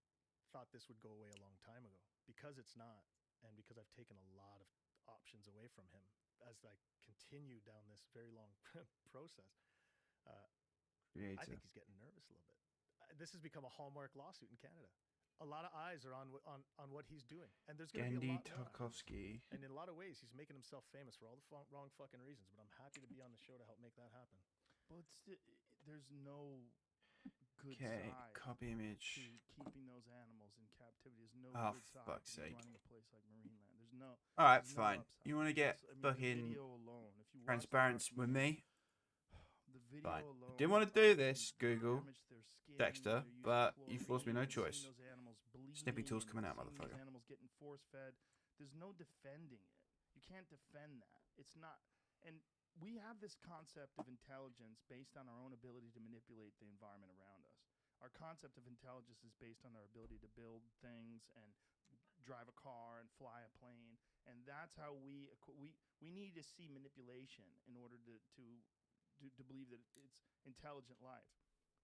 thought this would go away a long time ago. Because it's not, and because I've taken a lot of options away from him as I continue down this very long process, I think he's getting nervous a little bit. This has become a hallmark lawsuit in Canada. A lot of eyes are on what he's doing, and there's going to be a Gendy lot more. Tarkovsky. And in a lot of ways, he's making himself famous for all the wrong fucking reasons. But I'm happy to be on the show to help make that happen. But there's no good Okay, side copy to image. keeping those animals in captivity. There's no Oh, good side fuck's to sake. running a place like Marineland. There's no. All right, there's no fine. upside. You want to get I mean, the fucking video alone, if you watch the transparent with documentary, me? the video Fine. alone, Didn't want to do this, they Google, damage their skin, Dexter, they're using but you clothing, forced me no and seeing choice. those animals Snippy bleeding tools and coming out, seeing those motherfucker. animals getting force fed. There's no defending it. You can't defend that. It's not. And we have this concept of intelligence based on our own ability to manipulate the environment around us. Our concept of intelligence is based on our ability to build things and drive a car and fly a plane, and that's how we need to see manipulation in order to believe that it's intelligent life.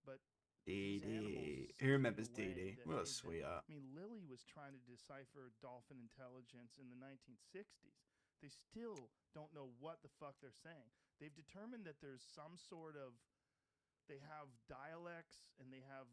But Dee these animals Dee. succeed Who remembers in a way Dee Dee? that What a is that- sweetheart. I mean, Lily was trying to decipher dolphin intelligence in the 1960s. They still don't know what the fuck they're saying. They've determined that there's some sort of, they have dialects and they have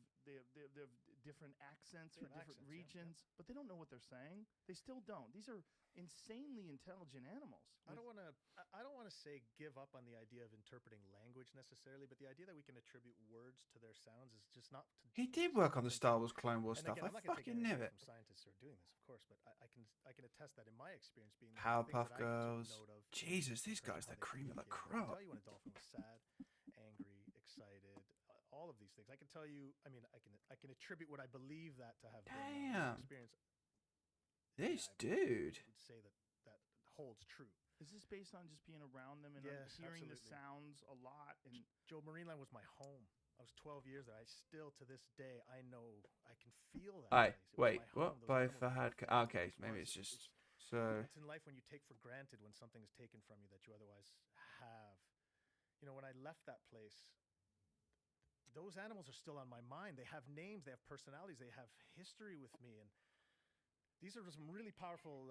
different accents for different regions, but they don't know what they're saying. They still don't. These are insanely intelligent animals. I don't want to say give up on the idea of interpreting language necessarily, but the idea that we can attribute words to their sounds is just not. He did work on the Star Wars Clone Wars And stuff. again, I I'm not gonna take fucking knew anything it. from scientists who are doing this, of course, but I can attest that in my experience being Powerpuff Girls. Jesus, these guys, they're cream of the I can crop. tell you when a dolphin was sad, angry, excited, all of these things. I can tell you. I mean, I can attribute what I believe that to have been Damn. experience. This I dude. would say that holds true. Is this based on just being around them and Yes, hearing the absolutely. sounds a lot? And Joe, Marineland was my home. I was 12 years there. I still, to this day, I know I can feel that. Alright, place. It was wait, my what? home. Those Both animals had. were Okay, it maybe was. it's just. So. It's in life when you take for granted when something is taken from you that you otherwise have. You know, when I left that place, those animals are still on my mind. They have names, they have personalities, they have history with me, and these are some really powerful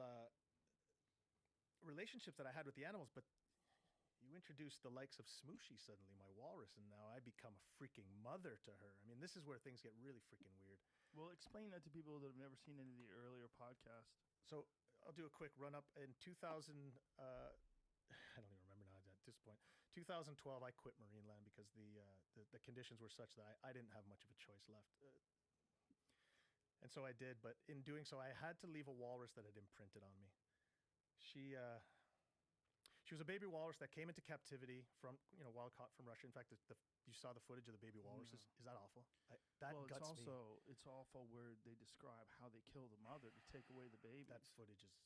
relationships that I had with the animals. But you introduce the likes of Smooshy suddenly, my walrus, and now I become a freaking mother to her. I mean, this is where things get really freaking weird. well, explain that to people that have never seen any of the earlier podcasts. So I'll do a quick run up. In 2000, I don't even remember now at this point. 2012, I quit Marineland because the conditions were such that I didn't have much of a choice left. And so I did, but in doing so, I had to leave a walrus that had imprinted on me. She was a baby walrus that came into captivity from, wild caught from Russia. In fact, you saw the footage of the baby walruses. No. Is that awful? That Well, guts me. it's awful where they describe how they kill the mother to take away the baby. That footage is.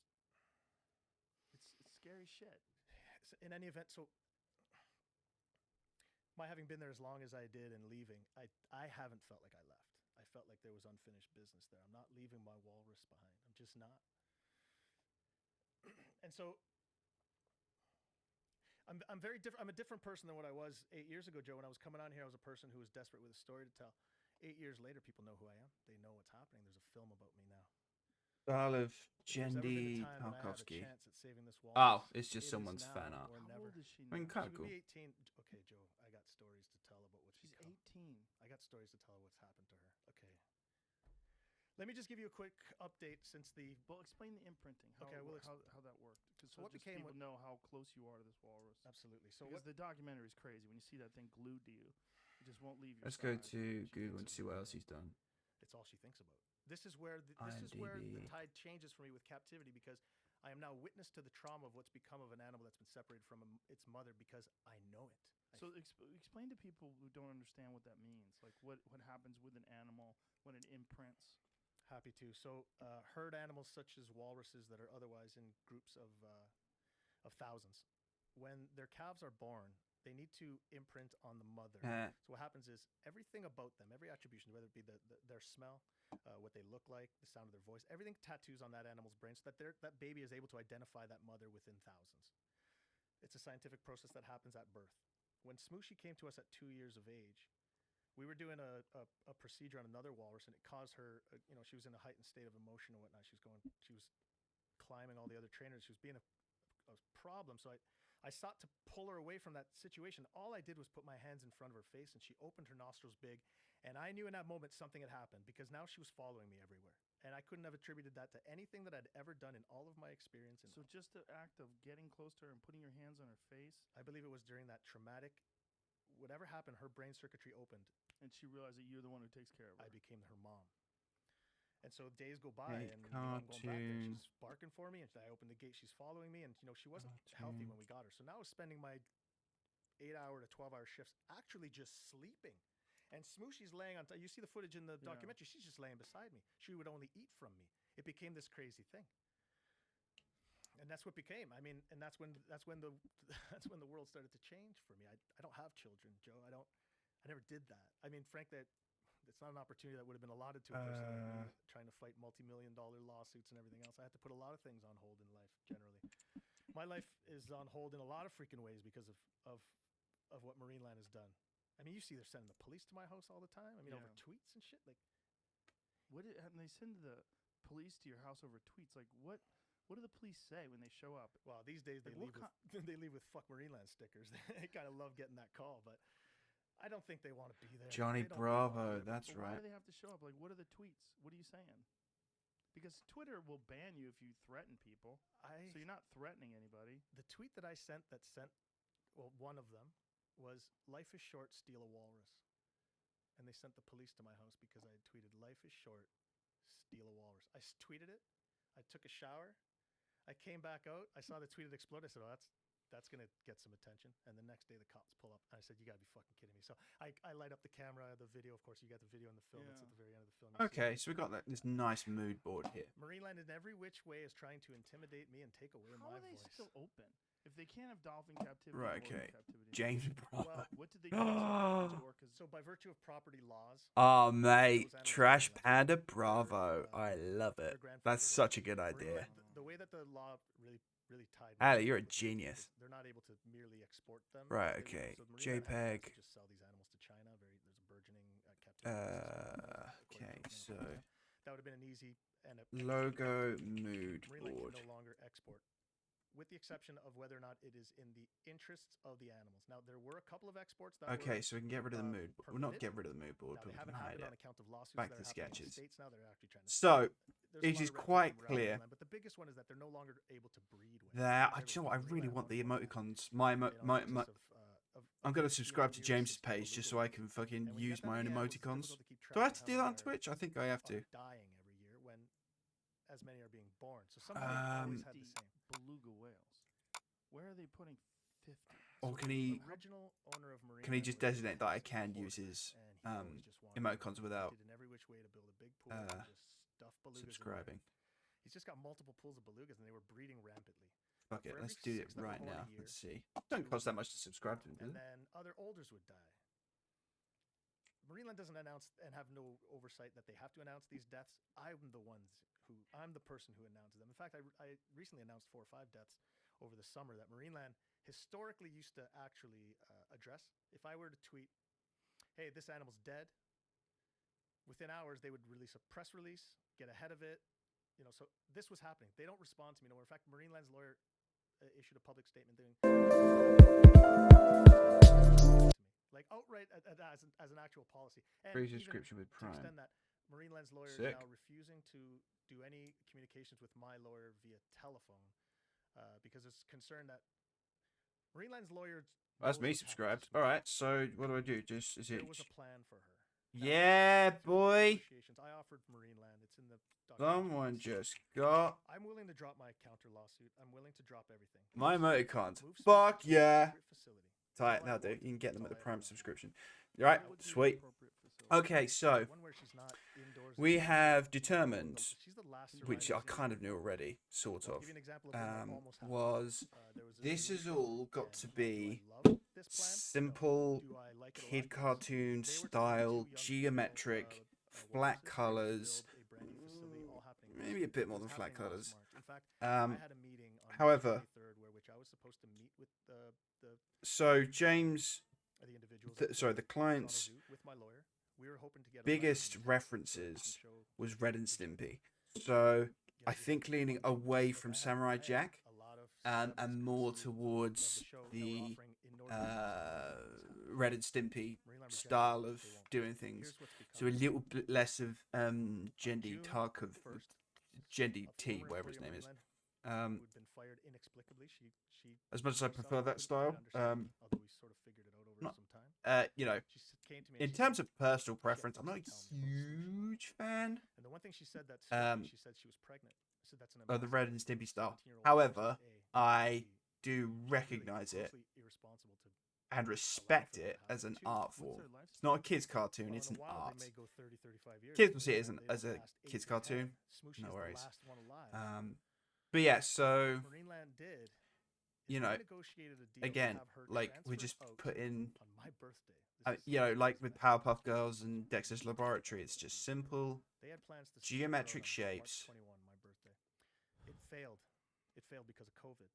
It's scary shit. In any event, so my having been there as long as I did and leaving, I haven't felt like I left. I felt like there was unfinished business there. I'm not leaving my walrus behind. I'm just not. And so I'm very different. I'm a different person than what I was 8 years ago, Joe. When I was coming on here, I was a person who was desperate with a story to tell. 8 years later, people know who I am. They know what's happening. There's a film about me now. Style of If there's ever been a Gendy time when I had a Tarkovsky. chance at saving this Oh, walrus, it's just it is someone's now fan art. or How never. old is she I mean, now? kind She of would cool. be 18. Okay, Joe, I got stories to tell about what She's become. 18. I got stories to tell what's happened to her. Okay. Let me just give you a quick update since the. Well, explain the imprinting. How, Okay, we'll how that worked. Because So what just became people what- know how close you are to this walrus. Absolutely. So Because what? the documentary is crazy. When you see that thing glued to you, it just won't leave your Let's go side. to Google and thinks see what about else he's done. It's all she thinks about. This is where the IMDb. tide changes for me with captivity because I am now witness to the trauma of what's become of an animal that's been separated from its mother because I know it. So explain to people who don't understand what that means. Like what happens with an animal when it imprints. Happy to. So herd animals such as walruses that are otherwise in groups of thousands, when their calves are born, they need to imprint on the mother. So what happens is everything about them, every attribution, whether it be their smell, what they look like, the sound of their voice, everything tattoos on that animal's brain so that that baby is able to identify that mother within thousands. It's a scientific process that happens at birth. When Smooshy came to us at 2 years of age, we were doing a procedure on another walrus, and it caused her, she was in a heightened state of emotion and whatnot. She was climbing all the other trainers. She was being a problem. So I sought to pull her away from that situation. All I did was put my hands in front of her face, and she opened her nostrils big. And I knew in that moment something had happened, because now she was following me everywhere. And I couldn't have attributed that to anything that I'd ever done in all of my experience. So just the act of getting close to her and putting your hands on her face, I believe it was during that traumatic, whatever happened, her brain circuitry opened. and she realized that you're the one who takes care of her. I became her mom. And so days go by, Hey, and I'm going back there. cartoon. She's barking for me, and I open the gate. She's following me, and she wasn't healthy when we got her. So now I was spending my 8-hour to 12-hour shifts actually just sleeping. And Smooshy's laying on. You see the footage in the documentary. She's just laying beside me. She would only eat from me. It became this crazy thing. And that's what became. I mean, and that's when the that's when the world started to change for me. I don't have children, Joe. I never did that. I mean, frankly, it's not an opportunity that would have been allotted to a person like me, trying to fight multi-million-dollar lawsuits and everything else. I had to put a lot of things on hold in life. Generally, my life is on hold in a lot of freaking ways because of what Marineland has done. I mean, you see they're sending the police to my house all the time. I mean, over tweets and shit. Like, And they send the police to your house over tweets. Like, what do the police say when they show up? well, these days they Like, they leave with "fuck Marineland" stickers. They kind of love getting that call, but I don't think they want to be there. Johnny They don't really wanna Bravo, be there. that's Well, why right. do they have to show up? Like, what are the tweets? What are you saying? Because Twitter will ban you if you threaten people. So you're not threatening anybody. The tweet that I sent well, one of them was "Life is short, steal a walrus," and they sent the police to my house because I had tweeted "Life is short, steal a walrus." I tweeted it. I took a shower. I came back out. I saw the tweet had exploded. I said, "Oh, that's gonna get some attention." And the next day, the cops pull up. I said, "You gotta be fucking kidding me!" So I light up the camera, the video. Of course, you got the video in the film. It's at the very end of the film. You see Okay, it. so we got this nice mood board here. Marineland in every which way is trying to intimidate me and take away How my are they voice. still open? If they can't have dolphin captivity, Right, orca okay. captivity, James Well, Bravo. what did they do to orcas? So by virtue of property laws, Oh, mate. those animals Trash are like- Panda they're, Bravo. I love their it. grandfathered That's in. such a good idea. Marineland, the way that the law really tied. Ali, me you're a with it genius. is they're not able to merely export them. Right, They- okay. So Marineland has plans JPEG. to just sell these animals to China. There's a burgeoning captivity. Okay, so that would have been an easy and logo mood Marineland board. can no longer export, with the exception of whether or not it is in the interests of the animals. Now, there were a couple of exports that Okay, were, so we can get rid of the mood board. Well, not permitted. get rid of the mood board, Now, but they we can haven't hide happened on it. account of lawsuits Back that to are the happening in sketches. States now. They're actually trying to So, there's a it lot is of red tape quite around clear Marineland, but the biggest one is that they're no longer able to breed with. there. They I were you know what? I Marineland really at want the one point. emoticons. My You know, because I'm gonna the subscribe to engineers James's system page just so I beluga can whales. fucking And when you use get them my in own the animals, it's emoticons. difficult to keep Do I have track to of do how that on many Twitch? I think I have to. dying every year when as many are being born. So somebody always had the 50 same. beluga whales. Where are they putting 50? Or So can the he original owner of can he Marineland just was designate that I a can hoarder, use his and he always just wanted emoticons to without did in every which way to build a big pool and just stuff belugas in there. subscribing? He's just got multiple pools of belugas, and they were breeding rapidly. Fuck for it, every let's do it 6 that were right born a now. year, Let's see. Don't cost that much to subscribe to him, does And it? then other olders would die. Marineland doesn't announce and have no oversight that they have to announce these deaths. I'm the person who announces them. In fact, I recently announced 4 or 5 deaths over the summer that Marineland historically used to actually address. If I were to tweet, "Hey, this animal's dead," within hours they would release a press release, get ahead of it. You know, so this was happening. They don't respond to me no more. In fact, Marineland's lawyer issued a public statement to me, like outright as an actual policy. And Free even subscription with to Prime. extend that, Marineland's lawyer Sick. is now refusing to do any communications with my lawyer via telephone because it's concerned that Marineland's lawyer. That's knows me what's happened to subscribed. Smooth. All right, so what do I do? Just is There it? was a plan for her. Now, Yeah, through boy. negotiations, I offered Marineland. It's in the documentary. Someone just got I'm willing to drop my counter lawsuit. I'm willing to drop everything. my Move emoticons. Smooth Fuck to an yeah. appropriate facility. Tight, all I that'll do. want. You can get them at That's the all I Prime ever want. subscription. All right, What would be the sweet. appropriate facility? Okay, so One where she's not indoors. we and have she's determined, she's the last which I surviving kind of knew already, sort Well, to of, give you an example of when that almost happened, was there was this has solution, all got and to do I be love this plan? simple No. Do I like it a lot? kid Yes. cartoon They were 22 style, young female, geometric, walruses flat ready to colors, build a brand new facility, all happening this maybe a week. bit It more was than flat happening last colors. March. In fact, I Um, had a meeting on however- March 23rd, which I was supposed to meet with the so James the individuals. sorry, the at Toronto client's Zoo with my lawyer. We were hoping to get a biggest license references so we can show was Red and Stimpy. So you I know, think leaning away from Samurai I had Jack a lot of and celebrities more come see towards of the show that the we're offering in North America. Red and Stimpy Marineland rejected style it. of They won't. doing things. Here's what's So a become. little bit less of Jendi June Tarkov, 1st, Jendi a T, former whatever his employee name of is. Marineland who'd been fired inexplicably. She As much as I herself prefer that couldn't quite style, understand, although we sort of figured it out over not- some time. you know, She came to me. in and she terms said, of personal "She had preference, I'm not a things to tell me about sushi." huge fan And the one thing she said that struck me, she said she was pregnant. I said that's an of the Red and impossibility. Stimpy style. 17-year-old However, versus I B. do She's really recognize it grossly irresponsible to and allow respect for that to it as happen. an Two, art What's form. their lifespan? It's not a kids' cartoon; well, it's in an a while, art. They may go 30, 35 years. Kids will see it as, They as a don't last 8 kids' to 10. cartoon. Smoochie No is worries. the last one alive. But yeah, so Marineland did. is you we know, negotiated a deal to again, have her like we transferred just out put in, on my birthday. This is you know, something like that's with meant. Powerpuff Girls and Dexter's Laboratory, it's just simple They had plans to send her out geometric on shapes. March 21, my birthday. It failed. It failed because of COVID.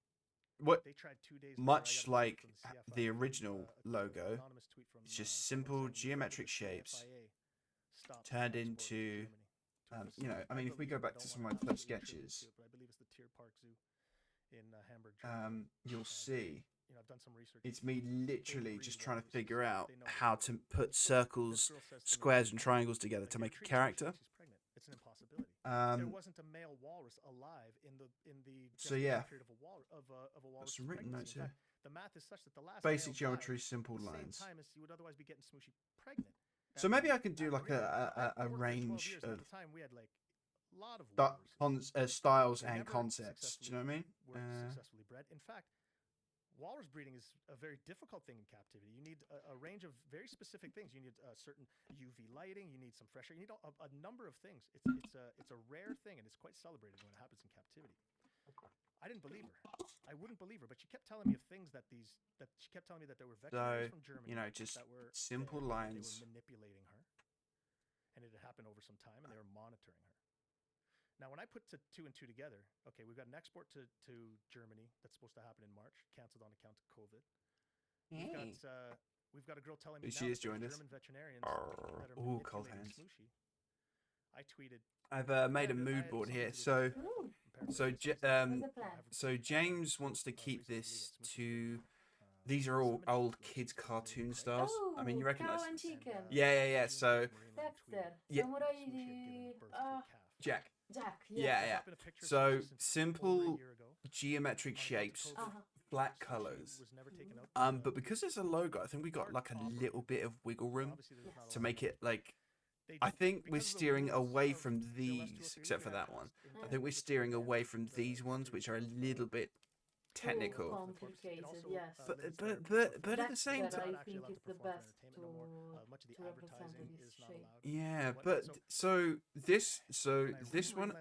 What They tried 2 days. much later. I got a like tweet from the the CFIA, original an logo, anonymous tweet from, it's just someone simple saying, "We heard that geometric the shapes CFIA stopped turned export to into, Germany to a you know, facility." I mean, if we believe go it. I back to don't some of wanna my first absolutely attribute sketches, to it, but I believe it's the Tier Park Zoo in Hamburg, Germany. you'll see You know, I've done some research. it's me literally breed just trying to walruses. figure out They know how what to they're put doing. This circles, girl says to me, squares, and triangles together like, to "You're make a treating Sushi like character. she's pregnant. It's an impossibility." There Um, wasn't a male walrus alive in the So, gestation yeah. period of a walrus some written pregnancy. notes In here. fact, the math is such that the last Basic male geometry, died simple at the lines. same time as you would otherwise be getting Smoochie pregnant. So at maybe the- I could do at like Marineland. a I worked there 12 range years, and of at the time we had like a lot of walruses. styles They and never concepts. Do you know what I mean? Were successfully bred. In fact, walrus breeding is a very difficult thing in captivity. You need a range of very specific things. You need certain UV lighting. You need some fresh air. You need a number of things. It's a rare thing, and it's quite celebrated when it happens in captivity. I didn't believe her. I wouldn't believe her, but she kept telling me of things that she kept telling me that there were veterinarians from Germany, you know, just that were simple there, that lines. They were manipulating her, and it had happened over some time, and they were monitoring her. Now, when I put two and two together, okay, we've got an export to Germany that's supposed to happen in March, canceled on account of COVID. We've got a girl telling me She now is that there's joined us. German veterinarians that are Ooh, cold manipulating hands. Smoochie. I tweeted. I've made a I mood had board something here. to do So, with, I'm so paraphrasing, J- something so James wants to keep this to. These are all old kids' cartoon styles. I mean, you recognize. Cow and chicken. Yeah. So Dexter. Yeah. Samurai. Jack. Jack. Yeah. So simple geometric shapes, Uh-huh. flat colors. But because it's a logo, I think we got like a little bit of wiggle room to make it like. I think we're steering away from these, except for that one. I think we're steering away from these ones, which are a little bit technical. Complicated, yes. But at the same Dexter, time, I think is the best to represent this shape. yeah. But so this one,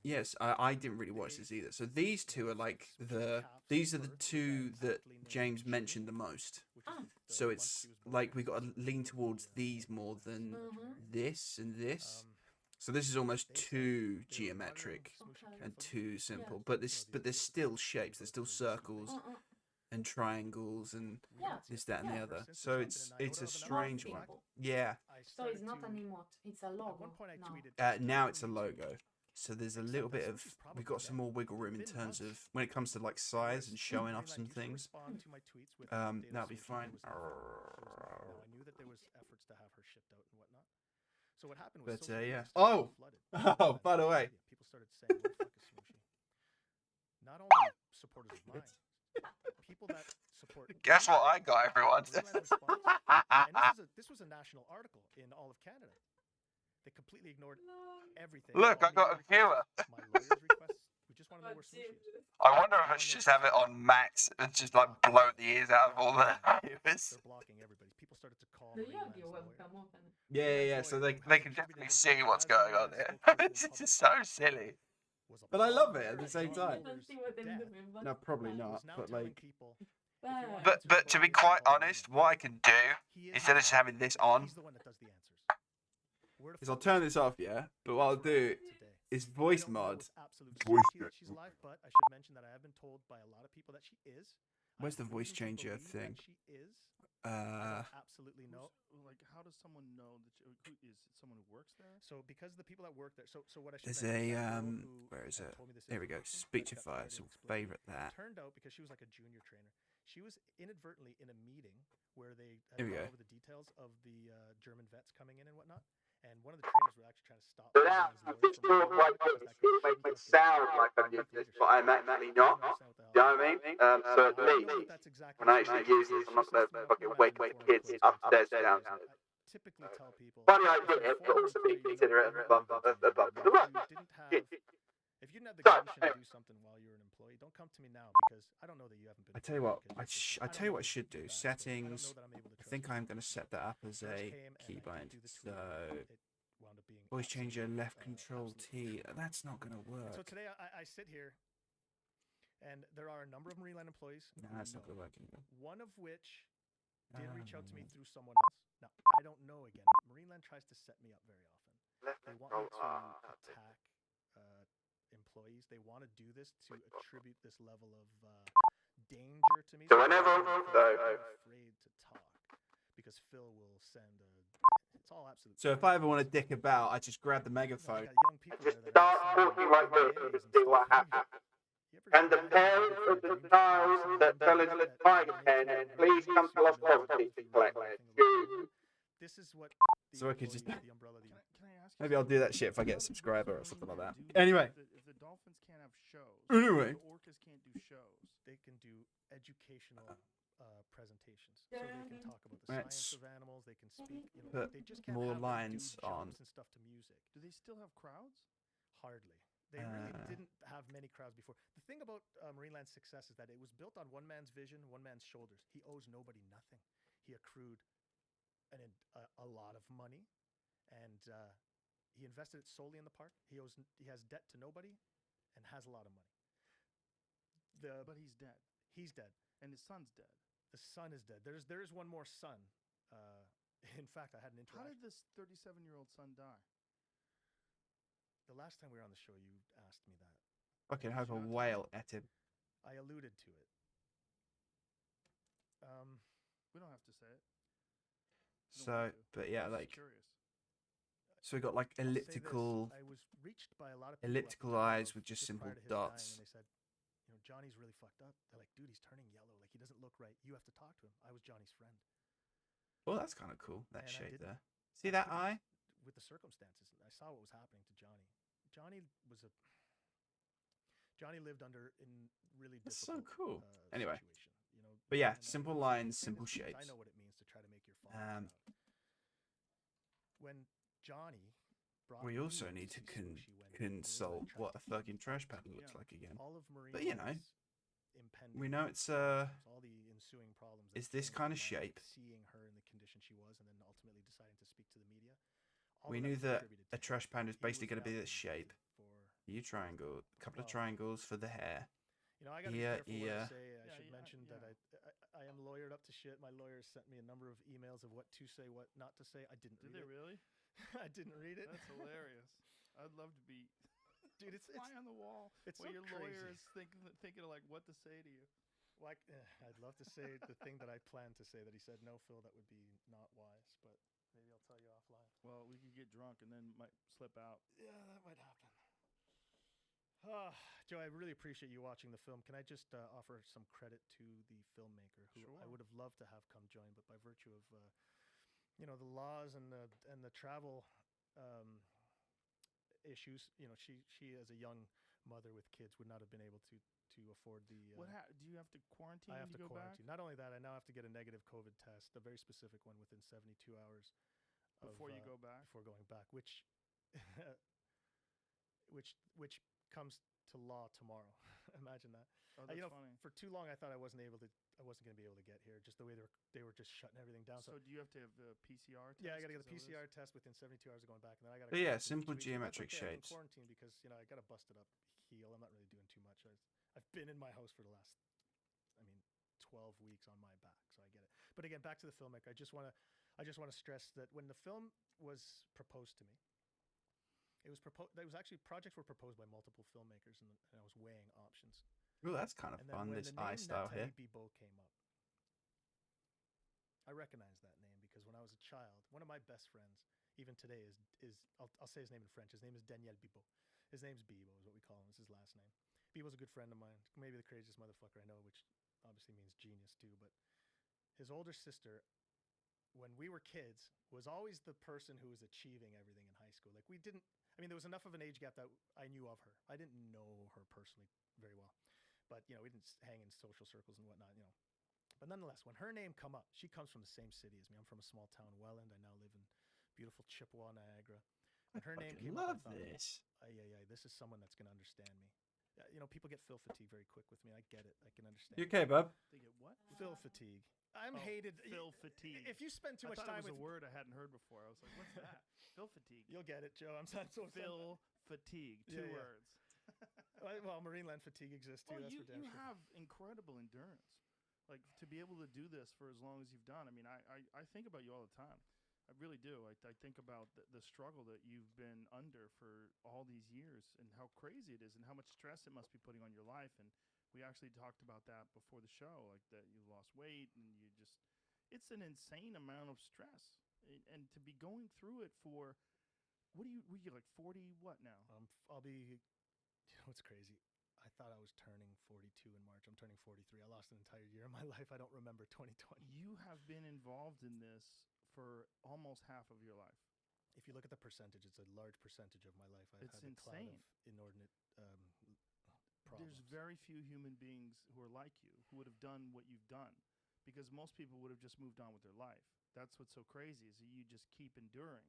yes, I didn't really watch this either. So these two are like these are the two that James mentioned the most. So it's like we got to lean towards these more than this and this. So this is almost too geometric and too simple, but there's still shapes. There's still circles and triangles and this, that, and the other. So it's a strange one. Yeah. So it's not an emote, it's a logo. Now it's a logo. So there's a little bit of we've got some more wiggle room in terms of when it comes to like size and showing off some things. That'll be fine. I knew that there was efforts to have her shipped out and whatnot. So what happened was, But yeah. Oh, by the way, people started saying, "What the fuck is Smoochie?" Not only supporters of mine, people that support. guess what I got, everyone? And this was a national article in all of Canada. They completely ignored everything. Look, all I got a media requests, viewer. my lawyer's requests. We just want to know where Smoochie is. I wonder if I should just have it on max and just like blow the ears out of all the viewers. They're blocking everybody. People started to call Do me. you have your webcam open? Yeah. So they can definitely see what's going on here. It's just so silly. But I love it at the same time. Don't see what they're doing, but No, probably not. But like, But but to be quite honest, what I can do instead of just having this on He's the one that does the answers. is I'll turn this off, yeah. But what I'll do is voice mod. Voice she's alive, but I should mention that I have been told by a lot of people that she is. Where's the voice changer thing? She is. absolutely no. Like, how does someone know that? Who is it? Someone who works there? So because the people that work there, so what I should There's mention, a that girl who where is had it? told me this Here we go. information, Speak that to got fire. fired So and exploded. favorite that. Turned out, because she was like a junior trainer, she was inadvertently in a meeting where they Here had we gone go. over the details of the German vets coming in and whatnot. And one of the trainers were actually trying to stop. Now, this feels like it makes me sound like I'm useless, but I'm actually not. Do you know what I mean? So at least when I actually use this, I'm not going to fucking wake my kids upstairs downstairs. Typically tell people, Funny idea, but also be considerate above the rest. if you didn't have the So, gumption to do something while you were an employee, don't come to me now, because I don't know that you haven't been. I tell you what. employed, 'cause I don't tell you know what I if should you do. back, but I don't Settings. know that I'm able to I trust think you. I'm going to set that up as First a came and I keybind. do the So tweet, it wound up being always change your absolute, left control absolute T. That's not going to And so work. today I sit here, and there are a number of Marineland employees. No, who that's not know, going to work anymore. one of which did reach out to me Um, through someone else. Now, I don't know again. Marineland tries to set me up very often. They want me to attack employees. They want to do this to attribute this level of danger to me. So I'm whenever- afraid to talk because Phil will send a. It's all absolute. So if I ever want to dick about, I just grab the You know, megaphone. they got young people Just there that are start signing talking like this NDAs and and see stuff. what happens. You ever And the imagine parents going of for a the dream job and child signing that fell NDAs into the that tiger make pen, you and please come to Los millions of Properties dollars to if you collect reveal it. anything about Marineland? This is what the So I could just- employees, the umbrella, the Can I ask? Maybe I'll do that shit if I get a How does subscriber or Marine something like that. do Anyway. If the dolphins can't have shows, Anyway. the orcas can't do shows. they can do educational presentations, so they can talk about the Let's science of animals. They can speak. You know, put they just can't more have them do lines jumps on. and stuff to music. Do they still have crowds? Hardly. They really Uh. didn't have many crowds before. The thing about Marineland's success is that it was built on one man's vision, one man's shoulders. He owes nobody nothing. He accrued a lot of money, and he invested it solely in the park. He has debt to nobody, and has a lot of money. But he's dead, He's dead. and his son's dead. The son is dead. There is one more son. In fact, I had an How interaction. did this 37-year-old son die? The last time we were on the show, you asked me that. Fucking hope a whale ate him. I alluded to it. We don't have to say it. You don't So, want to. but yeah, I'm just like, curious. so we got like I'll say this, elliptical, I was reached by a lot of people elliptical at the time eyes of with just prior simple to his dying, dots. and they said, you know, Johnny's really fucked up. They're like, dude, he's turning yellow. Like, he doesn't look right. You have to talk to him. I was Johnny's friend. Well, that's kind of cool. That And I shape didn't- there. See that eye? With the circumstances, I saw what was happening to Johnny. Johnny lived under in really That's so difficult. cool. Anyway. Situation, you know. But yeah, and I simple say lines, this simple because shapes. I know what it means to try to make your father Um, proud. When Johnny brought We me also need to see sushi when consult Marineland what a tried to fucking trash pan looks Yeah. like again. all of But, you know, Marineland's impending We know it's problems, all the ensuing problems. that it's this came kind of from my shape. Seeing her in the condition she was, and then ultimately deciding to speak to the media. all We of knew was that attributed a to him. trash pan is He basically was going to be this validated shape. for- You triangle, a couple of Well, triangles for the hair. You know, I gotta Ear, be careful what I ear. say. I Yeah, should yeah, mention that yeah. I am lawyered up to shit. My lawyer sent me a number of emails of what to say, what not to say. I didn't Did read they it. really? I didn't read it. That's hilarious. I'd love to be Dude, it's fly on the wall it's while so your crazy. lawyer is thinking of like what to say to you. Like, I'd love to say the thing that I planned to say that he said, no, Phil, that would be not wise, but maybe I'll tell you offline. Well, we could get drunk and then might slip out. Yeah, that might happen. Joe, I really appreciate you watching the film. Can I just offer some credit to the filmmaker, who I Sure. would have loved to have come join, but by virtue of you know, the laws and the travel issues, you know, she as a young mother with kids would not have been able to afford the. Do you have to quarantine I when have you to go quarantine. Not only that, I now have to get a negative COVID test, a very specific one within 72 hours before you of, go back? before going back, which which comes to law tomorrow. Imagine that. Oh, that's You know, funny. for too long I thought I wasn't going to be able to get here, just the way they were just shutting everything down. So do you have to have the PCR test? yeah, I got to get Is the that what it is? PCR test within 72 hours of going back, and then I got to. But yeah, simple geometric okay, shapes. I can quarantine because, you know, I got a busted up heel. I'm not really doing too much. I've been in my house for the last, 12 weeks on my back, so I get it. But again, back to the filmmaker. I just want to stress that when the film was proposed to me, it was actually, projects were proposed by multiple filmmakers, and I was weighing options. Well, that's kind of And then fun. when This the eye name style here. Nathalie Bibeau came up, I recognize that name because when I was a child, one of my best friends, even today, is I'll say his name in French. His name is Daniel Bibot. His name's Bibo, is what we call him. It's his last name. Bibo's a good friend of mine. Maybe the craziest motherfucker I know, which obviously means genius too. But his older sister, when we were kids, was always the person who was achieving everything in high school. Like we didn't. I mean, there was enough of an age gap that I knew of her. I didn't know her personally very well, but you know, we didn't hang in social circles and whatnot. You know, but nonetheless, when her name come up, she comes from the same city as me. I'm from a small town, Welland. I now live in beautiful Chippewa, Niagara. When her name came up, I thought, this. this is someone that's going to understand me. You know, people get fill fatigue very quick with me. I get it. I can understand. You okay, bub? They get what? Fill fatigue. I'm hated. Fill fatigue. If you spend too much I thought time it was with a word I hadn't heard before. I was like, what's that? Fill fatigue. you'll get it, Joe. I'm so Fill fatigue. Two Yeah, yeah. words. Well, Marineland fatigue exists too. Well, That's you for damn sure. have incredible endurance. Like to be able to do this for as long as you've done. I mean, I think about you all the time. I really do. I think about the struggle that you've been under for all these years and how crazy it is and how much stress it must be putting on your life. And we actually talked about that before the show, like that you lost weight and you just, it's an insane amount of stress. And to be going through it for, were you like 40, what now? I'll be, you know, it's crazy. I thought I was turning 42 in March. I'm turning 43. I lost an entire year of my life. I don't remember 2020. You have been involved in this for almost half of your life. If you look at the percentage, it's a large percentage of my life. I've It's had a cloud insane. of inordinate problems. There's very few human beings who are like you, who would have done what you've done, because most people would have just moved on with their life. That's what's so crazy is that you just keep enduring.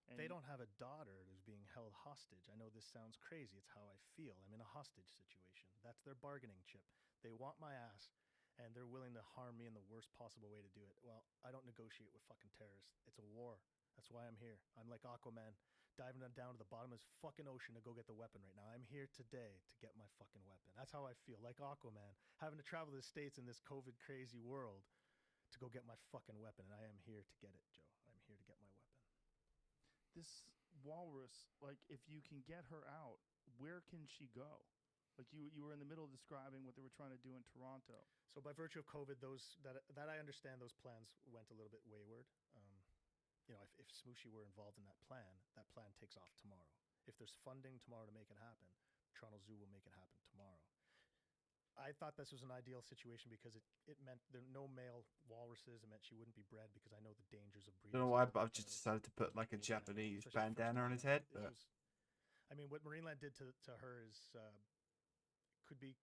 And They don't have a daughter who's being held hostage. I know this sounds crazy. It's how I feel. I'm in a hostage situation. That's their bargaining chip. They want my ass, and they're willing to harm me in the worst possible way to do it. Well, I don't negotiate with fucking terrorists. It's a war. That's why I'm here. I'm like Aquaman, diving down to the bottom of this fucking ocean to go get the weapon right now. I'm here today to get my fucking weapon. That's how I feel, like Aquaman, having to travel to the States in this COVID crazy world to go get my fucking weapon. And I am here to get it, Joe. I'm here to get my weapon. this walrus, like if you can get her out, where can she go? Like you were in the middle of describing what they were trying to do in Toronto. So by virtue of COVID, those that I understand, those plans went a little bit wayward. You know, if Smooshy were involved in that plan takes off tomorrow. If there's funding tomorrow to make it happen, Toronto Zoo will make it happen tomorrow. I thought this was an ideal situation because it meant there were no male walruses. It meant she wouldn't be bred because I know the dangers of breeding. Don't know why, but I've just decided to put like a Japanese bandana on his head. But I mean, what Marineland did to her is could be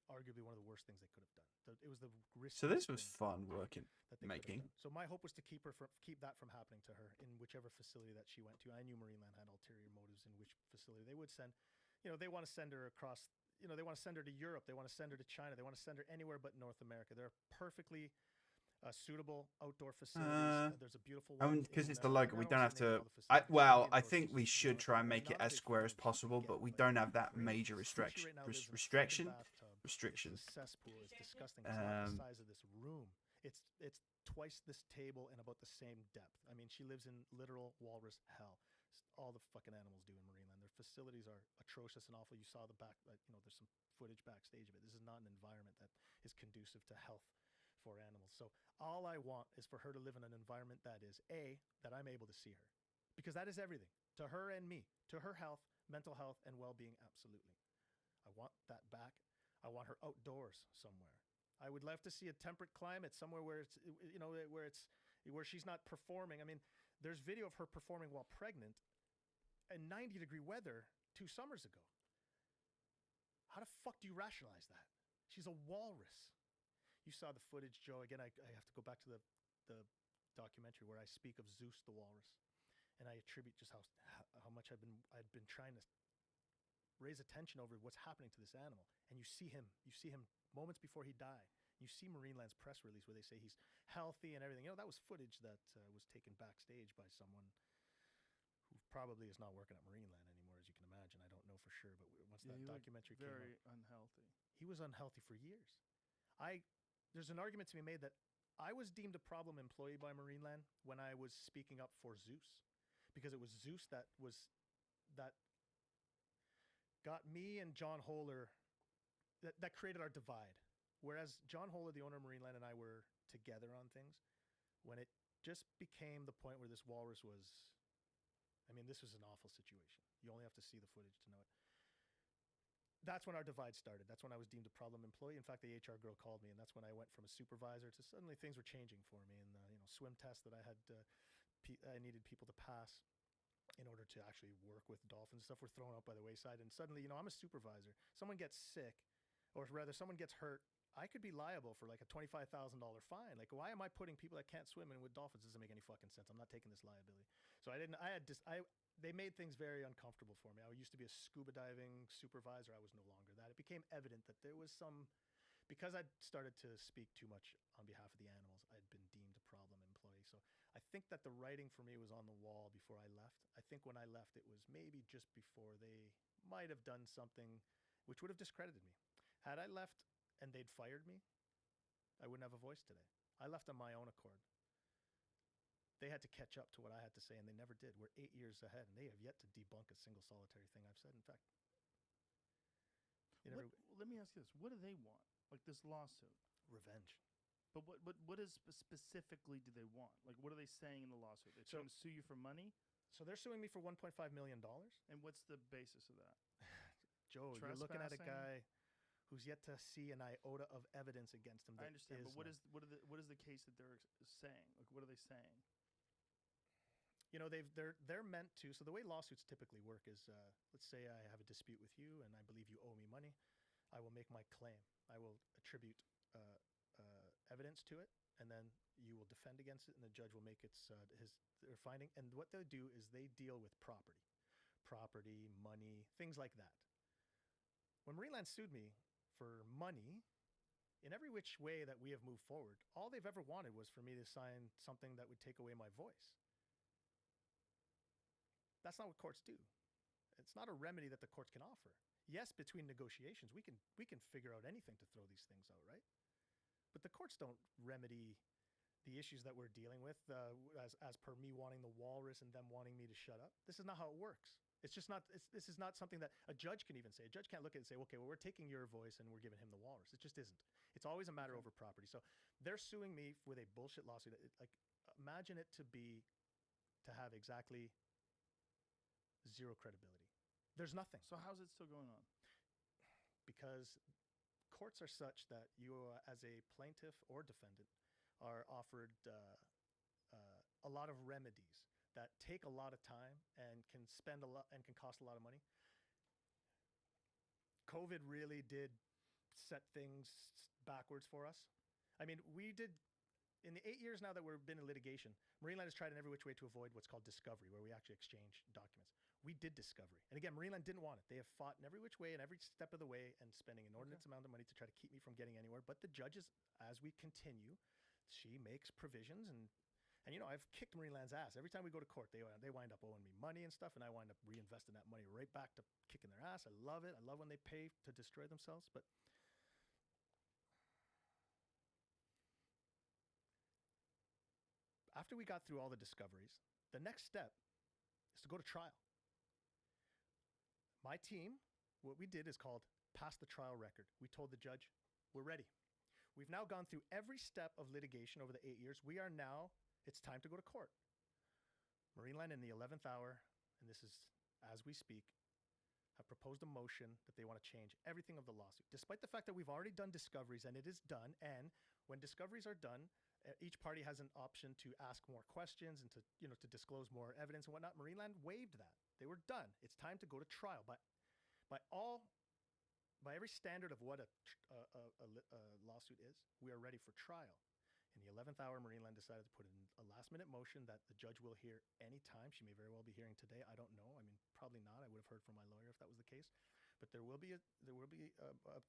arguably one of the worst things they could have done. It was the risk. so this was fun working, that they could have making. done. So my hope was to keep that from happening to her in whichever facility that she went to. I knew Marineland had ulterior motives in which facility they would send. You know, they want to send her across. You know, they want to send her to Europe. They want to send her to China. They want to send her anywhere but North America. They're perfectly suitable outdoor facilities. There's a beautiful one. Because it's in, the logo, we I don't have won't name to. all the facilities. I think we should try and make it as square as possible, but we don't have that major Sushi right now lives in a restriction. bathtub. Restriction. It's a cesspool. It's disgusting. It's not the size of this room. It's twice this table and about the same depth. I mean, she lives in literal walrus hell. All the fucking animals do in Marineland. Their facilities are atrocious and awful. You saw the back. You know, there's some footage backstage of it. This is not an environment that is conducive to health for animals. So all I want is for her to live in an environment that is that I'm able to see her, because that is everything to her and me, to her health, mental health, and well-being. Absolutely, I want that back. I want her outdoors somewhere. I would love to see a temperate climate somewhere where it's, you know, where she's not performing. I mean, there's video of her performing while pregnant in 90-degree weather 2 summers ago. How the fuck do you rationalize that? She's a walrus. You saw the footage, Joe. Again, I have to go back to the documentary where I speak of Zeus the walrus, and I attribute just how much I'd been trying to raise attention over what's happening to this animal. And you see him moments before he died. You see Marineland's press release where they say he's healthy and everything. You know, that was footage that was taken backstage by someone who probably is not working at Marineland anymore, as you can imagine. I don't know for sure, but once that documentary came out, very unhealthy. he was unhealthy for years. There's an argument to be made that I was deemed a problem employee by Marineland when I was speaking up for Zeus, because it was Zeus that got me and John Holer, that created our divide. whereas John Hola, the owner of Marineland, and I were together on things, when it just became the point where this walrus was, I mean, this was an awful situation. You only have to see the footage to know it. That's when our divide started. That's when I was deemed a problem employee. In fact, the HR girl called me, and that's when I went from a supervisor to suddenly things were changing for me. And swim tests that I had, I needed people to pass in order to actually work with dolphins and stuff were thrown out by the wayside. And suddenly, I'm a supervisor. Someone gets sick, or rather, someone gets hurt. I could be liable for like a $25,000 fine. Like, why am I putting people that can't swim in with dolphins? Doesn't make any fucking sense. I'm not taking this liability. So they made things very uncomfortable for me. I used to be a scuba diving supervisor. I was no longer that. It became evident that there was because I'd started to speak too much on behalf of the animals, I'd been deemed a problem employee. So I think that the writing for me was on the wall before I left. I think when I left, it was maybe just before they might have done something which would have discredited me. Had I left and they'd fired me, I wouldn't have a voice today. I left on my own accord. They had to catch up to what I had to say, and they never did. We're 8 years ahead, and they have yet to debunk a single solitary thing I've said. In fact, let me ask you this: what do they want? Like this lawsuit? Revenge. But what is specifically do they want? Like, what are they saying in the lawsuit? They're trying to sue you for money? So they're suing me for $1.5 million. And what's the basis of that? Joe, you're looking at a guy who's yet to see an iota of evidence against him. I understand, but what is the case that they're saying? Like, what are they saying? They're meant to. So the way lawsuits typically work is, let's say I have a dispute with you, and I believe you owe me money. I will make my claim. I will attribute evidence to it, and then you will defend against it, and the judge will make their finding. And what they'll do is they deal with property, money, things like that. When Marineland sued me for money, in every which way that we have moved forward, all they've ever wanted was for me to sign something that would take away my voice. That's not what courts do. It's not a remedy that the courts can offer. Yes, between negotiations, we can figure out anything to throw these things out, right? But the courts don't remedy the issues that we're dealing with as per me wanting the walrus and them wanting me to shut up. This is not how it works. It's just not. This is not something that a judge can even say. A judge can't look at it and say, okay, well, we're taking your voice and we're giving him the walrus. It just isn't. It's always a matter over property. So they're suing me with a bullshit lawsuit. Imagine it to have exactly zero credibility. There's nothing. So how's it still going on? Because courts are such that you, as a plaintiff or defendant, are offered a lot of remedies that take a lot of time and can spend a lot and can cost a lot of money. COVID really did set things backwards for us. I mean, we did, in the 8 years now that we've been in litigation, Marineland has tried in every which way to avoid what's called discovery, where we actually exchange documents. We did discovery. And again, Marineland didn't want it. They have fought in every which way and every step of the way and spending an inordinate amount of money to try to keep me from getting anywhere. But the judges, as we continue, she makes provisions and I've kicked Marineland's ass. Every time we go to court, they wind up owing me money and stuff, and I wind up reinvesting that money right back to kicking their ass. I love it. I love when they pay to destroy themselves. But after we got through all the discoveries, the next step is to go to trial. My team, what we did is called pass the trial record. We told the judge, we're ready. We've now gone through every step of litigation over the 8 years. It's time to go to court. Marineland in the 11th hour, and this is as we speak, have proposed a motion that they want to change everything of the lawsuit, despite the fact that we've already done discoveries and it is done. And when discoveries are done, each party has an option to ask more questions and to disclose more evidence and whatnot. Marineland waived that. They were done. It's time to go to trial. By every standard of what a lawsuit is, we are ready for trial. In the 11th hour, Marineland decided to put in a last-minute motion that the judge will hear any time. She may very well be hearing today. I don't know. I mean, probably not. I would have heard from my lawyer if that was the case. But there will be a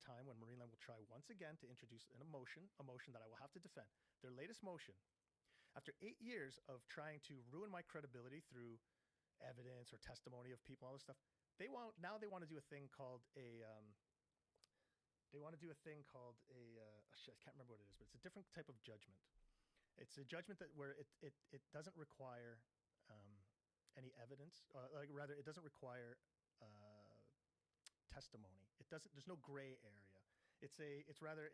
time when Marineland will try once again to introduce a motion that I will have to defend. Their latest motion, after 8 years of trying to ruin my credibility through evidence or testimony of people, all this stuff, they want to do a thing called I can't remember what it is, but it's a different type of judgment. It's a judgment where it doesn't require any evidence. It doesn't require testimony. There's no gray area. It's rather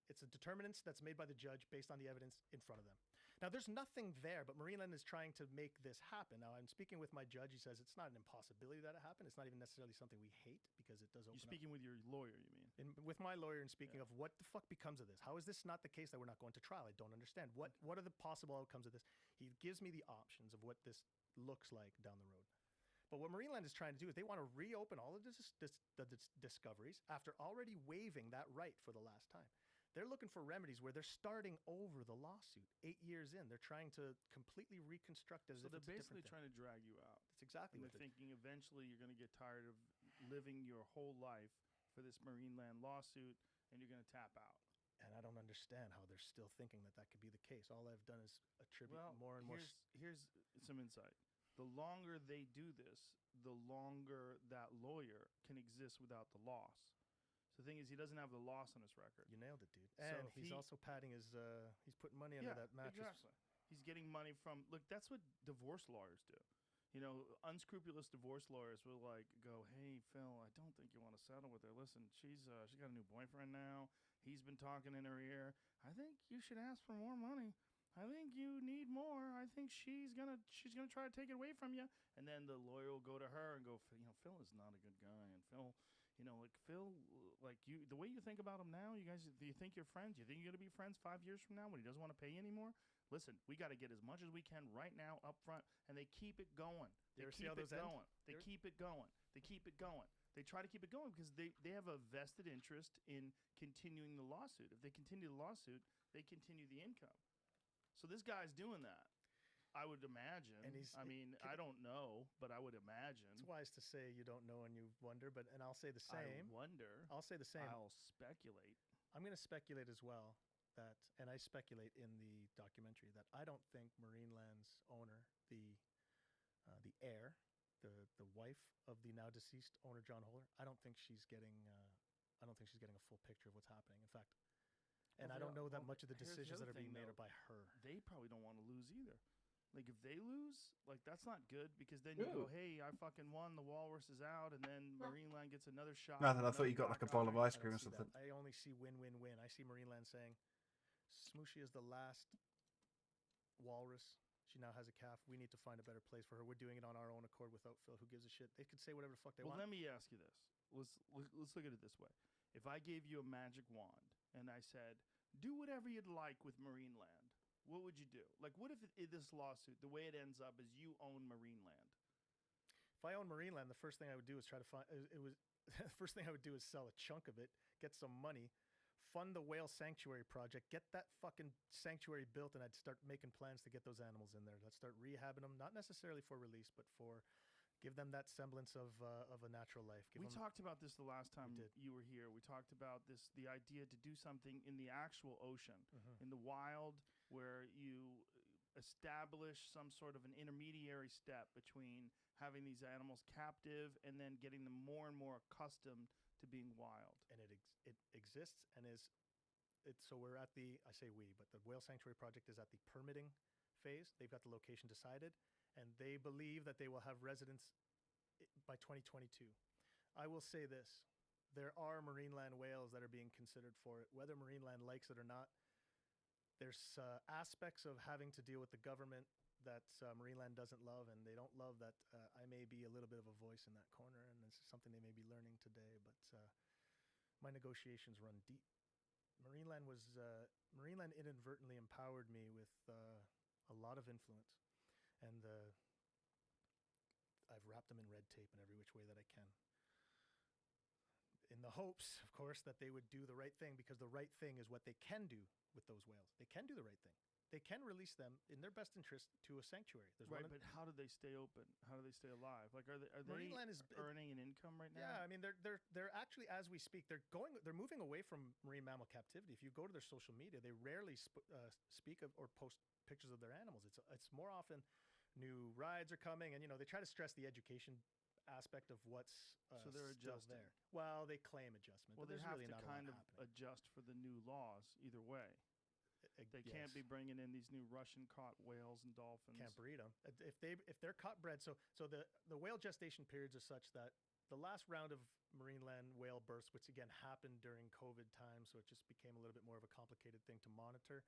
it's a determinants that's made by the judge based on the evidence in front of them. Now, there's nothing there, but Marineland is trying to make this happen. Now, I'm speaking with my judge. He says it's not an impossibility that it happened. It's not even necessarily something we hate because it does open You're speaking with your lawyer, you mean? with my lawyer and speaking of what the fuck becomes of this. How is this not the case that we're not going to trial? I don't understand. What are the possible outcomes of this? He gives me the options of what this looks like down the road. But what Marineland is trying to do is they want to reopen all of the discoveries after already waiving that right for the last time. They're looking for remedies where they're starting over the lawsuit 8 years in. They're trying to completely reconstruct it as So if they're it's a basically different thing. trying to drag you out. That's exactly And what they're they're thinking eventually you're going to get tired of living your whole life for this Marineland lawsuit, and you're going to tap out. And I don't understand how they're still thinking that that could be the case. All I've done is attribute more and more. Here's some insight. The longer they do this, the longer that lawyer can exist without the loss. So the thing is, he doesn't have the loss on his record. You nailed it, dude. So And if he's also padding his. He's putting money under that mattress. Exactly. He's getting money from. Look, that's what divorce lawyers do. You know, unscrupulous divorce lawyers will like go, "Hey, Phil, I don't think you want to settle with her. Listen, she got a new boyfriend now. He's been talking in her ear. I think you should ask for more money. I think you need more. I think she's gonna try to take it away from you." And then the lawyer will go to her and go, Phil is not a good guy, and Phil, the way you think about him now, you guys, do you think you're friends? You think you're gonna be friends 5 years from now when he doesn't want to pay you anymore? Listen, we got to get as much as we can right now up front, and they keep it going. They keep it going. They keep it going. They keep it going. They try to keep it going because they have a vested interest in continuing the lawsuit. If they continue the lawsuit, they continue the income. So this guy's doing that, I would imagine. And I don't know, but I would imagine. It's wise to say you don't know and you wonder, and I'll say the same. I wonder. I'll say the same. I'll speculate. I'm going to speculate as well and I speculate in the documentary that I don't think Marineland's owner, the heir, the wife of the now deceased owner John Holler, I don't think she's getting a full picture of what's happening. In fact, and I don't know that much of the decisions that are being made are by her. They probably don't want to lose either. Like, if they lose, like, that's not good because then you go, hey, I fucking won. The walrus is out, and then Marineland gets another shot. Nothing. I thought you got like a bowl of ice cream or something. I only see win-win-win. I see Marineland saying, Smooshy is the last walrus. She now has a calf. We need to find a better place for her. We're doing it on our own accord without Phil. Who gives a shit? They could say whatever the fuck they want. Well, let me ask you this. Let's look at it this way. If I gave you a magic wand and I said, do whatever you'd like with Marineland, what would you do? Like, what if this lawsuit, the way it ends up is you own Marineland? If I own Marineland, the first thing I would do is try to find the first thing I would do is sell a chunk of it, get some money, fund the whale sanctuary project, get that fucking sanctuary built, and I'd start making plans to get those animals in there. Let's start rehabbing them, not necessarily for release, but for give them that semblance of a natural life. We talked about this the last time you were here. We talked about the idea to do something in the actual ocean, in the wild, where you establish some sort of an intermediary step between having these animals captive and then getting them more and more accustomed to being wild. And it exists and so we're at I say we, but the whale sanctuary project is at the permitting phase. They've got the location decided, and they believe that they will have residents by 2022. I will say this. There are Marineland whales that are being considered for it. Whether Marineland likes it or not, there's aspects of having to deal with the government that Marineland doesn't love, and they don't love that I may be a little bit of a voice in that corner, and this is something they may be learning today, but my negotiations run deep. Marineland inadvertently empowered me with a lot of influence, and I've wrapped them in red tape in every which way that I can, in the hopes, of course, that they would do the right thing, because the right thing is what they can do with those whales. They can do the right thing. They can release them in their best interest to a sanctuary. There's right, but how do they stay open? How do they stay alive? Like, are they earning an income right now? Yeah, I mean, they're actually, as we speak, they're moving away from marine mammal captivity. If you go to their social media, they rarely speak of or post pictures of their animals. It's more often new rides are coming, and they try to stress the education aspect of what's so they're still adjusting. there. Well, they claim adjustment. Well, but they there's have really to not kind a of lot happening. adjust for the new laws either way. They can't be bringing in these new Russian caught whales and dolphins. Can't breed them if they're caught bred. So the whale gestation periods are such that the last round of Marineland whale births, which again happened during COVID time, so it just became a little bit more of a complicated thing to monitor.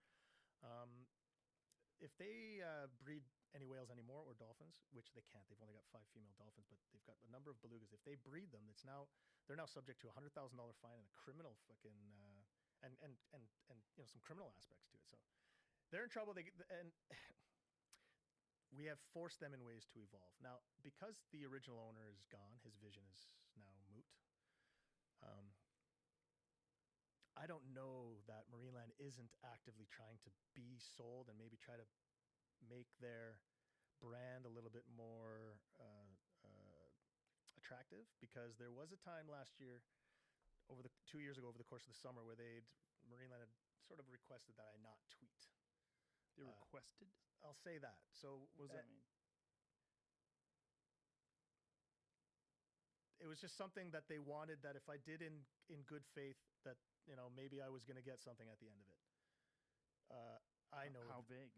If they breed any whales anymore or dolphins, which they can't, they've only got 5 female dolphins, but they've got a number of belugas. If they breed them, they're now subject to a $100,000 fine and a criminal fucking and you know, some criminal aspects to it. So they're in trouble. And we have forced them in ways to evolve. Now, because the original owner is gone, his vision is now moot. I don't know that Marineland isn't actively trying to be sold and maybe try to make their brand a little bit more attractive, because there was a time last year, 2 years ago, over the course of the summer, where Marineland had sort of requested that I not tweet. They requested? I'll say that. So what does that mean? It was just something that they wanted, that if I did in good faith, that, you know, maybe I was going to get something at the end of it. I know how vague.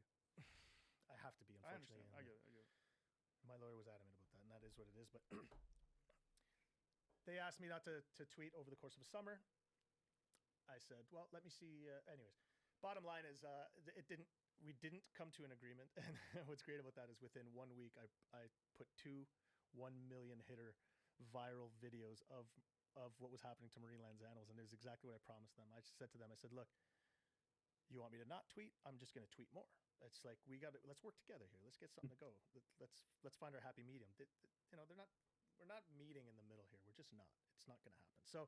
I have to be, unfortunately. I get it. My lawyer was adamant about that, and that is what it is. But they asked me not to tweet over the course of a summer. I said, well, let me see. Anyways, bottom line is we didn't come to an agreement. And what's great about that is within 1 week, I put 2 1 million hitter viral videos of what was happening to Marineland's animals. And it was exactly what I promised them. I just said to them, I said, look, you want me to not tweet? I'm just going to tweet more. It's like, let's work together here. Let's get something to go. Let's find our happy medium. You know, we're not meeting in the middle here. We're just not. It's not going to happen. So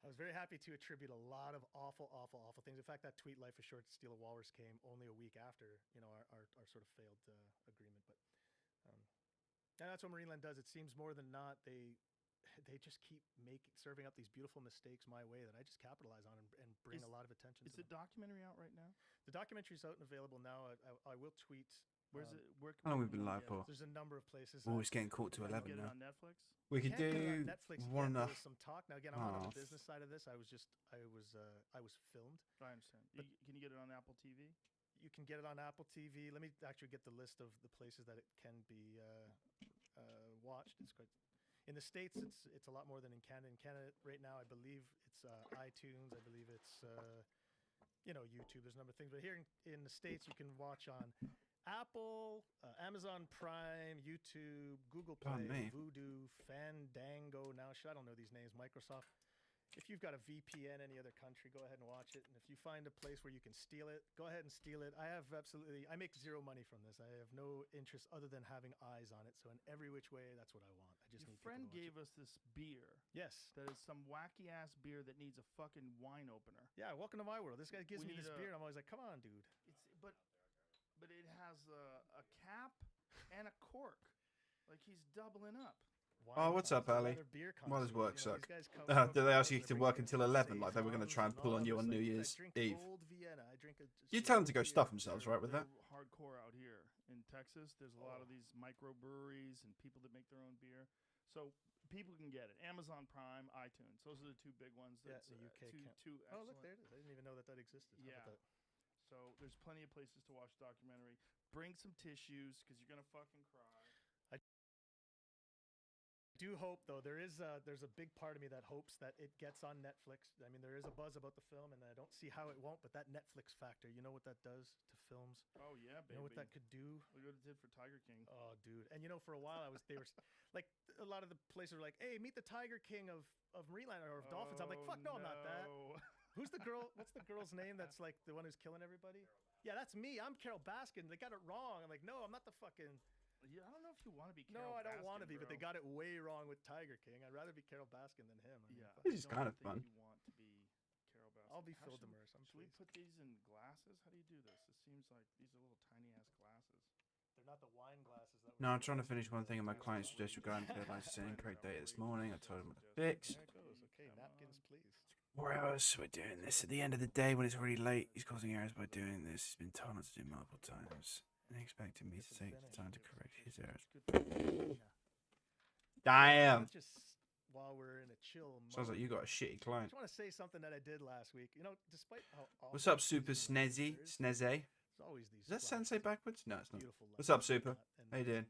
I was very happy to attribute a lot of awful things. In fact, that tweet, "Life is short to steal a walrus," came only a week after, you know, our sort of failed agreement. But and that's what Marineland does. It seems more than not, they just keep serving up these beautiful mistakes my way that I just capitalize on and bring a lot of attention to. Is the documentary out right now? The documentary's out and available now. I will tweet. Where's it? Where How long have we been live for? There's a number of places. Oh, it's getting caught to Can 11 you get now. it on Netflix? We could Can't get it on do Netflix one yet. enough. There was some talk. Now again, I'm not on the business side of this. I was filmed. I understand. Can you get it on Apple TV? You can get it on Apple TV. Let me actually get the list of the places that it can be watched. It's quite. In the States, it's a lot more than in Canada. In Canada right now, I believe it's iTunes. I believe it's YouTube. There's a number of things. But here in the States, you can watch on Apple, Amazon Prime, YouTube, Google Play, Vudu, Fandango. Now, I don't know these names. Microsoft. If you've got a VPN any other country, go ahead and watch it. And if you find a place where you can steal it, go ahead and steal it. I make zero money from this. I have no interest other than having eyes on it. So in every which way, that's what I want. I just Your need friend people to watch gave us this beer. Yes. That is some wacky ass beer that needs a fucking wine opener. Yeah, welcome to my world. This guy gives We me this need beer, and I'm always like, come on, dude. But it has a cap and a cork. Like he's doubling up. Oh, what's up, Ali? Well, his work suck. Did they ask you to work until 11? Like they were going to try and pull on you on New Year's Eve. You tell them to go stuff themselves, right, with that? Hardcore out here in Texas. There's a lot of these microbreweries and people that make their own beer. So people can get it. Amazon Prime, iTunes. Those are the 2 big ones. Yeah, the UK. Two oh, look, there it is. I didn't even know that existed. Yeah. So there's plenty of places to watch the documentary. Bring some tissues because you're going to fucking cry. I do hope, though, there's a big part of me that hopes that it gets on Netflix. I mean, there is a buzz about the film, and I don't see how it won't, but that Netflix factor, you know what that does to films? Oh, yeah, baby. You know what that could do? Look what it did for Tiger King. Oh, dude. And, you know, for a while, they were, like, a lot of the places were like, hey, meet the Tiger King of Marineland or of Dolphins. I'm like, fuck, no, I'm not that. Who's the girl? What's the girl's name that's, like, the one who's killing everybody? Yeah, that's me. I'm Carol Baskin. They got it wrong. I'm like, no, I'm not the fucking... Yeah, I don't know if you want to be Carol No, I don't Baskin, want to be, bro. but they got it way wrong with Tiger King. I'd rather be Carol Baskin than him. I mean, Yeah. This is kind of fun. You want to be Carol Baskin. I'll be How Phil should- Demers. Should we put these in glasses? How do you do this? It seems like these are little tiny-ass glasses. They're not the wine glasses. That No, I'm trying to finish one thing, and my client suggested regarding the deadline saying correct date this morning. I told him to fix. There it goes. Okay, napkins, please. Whereas we're doing this at the end of the day when it's already late. He's causing errors by doing this. He's been told not to do multiple times. And expecting me to take the time to correct his errors. Damn. Just while we're in a chill mode. Sounds like you got a shitty I client. just want to say something that I did last week. You know, despite how awful What's up, the Super season was, Snezzy? there's Snezzy? always these. Is that flags, Sensei backwards? No, it's not. beautiful What's lights up, Super? and How you doing?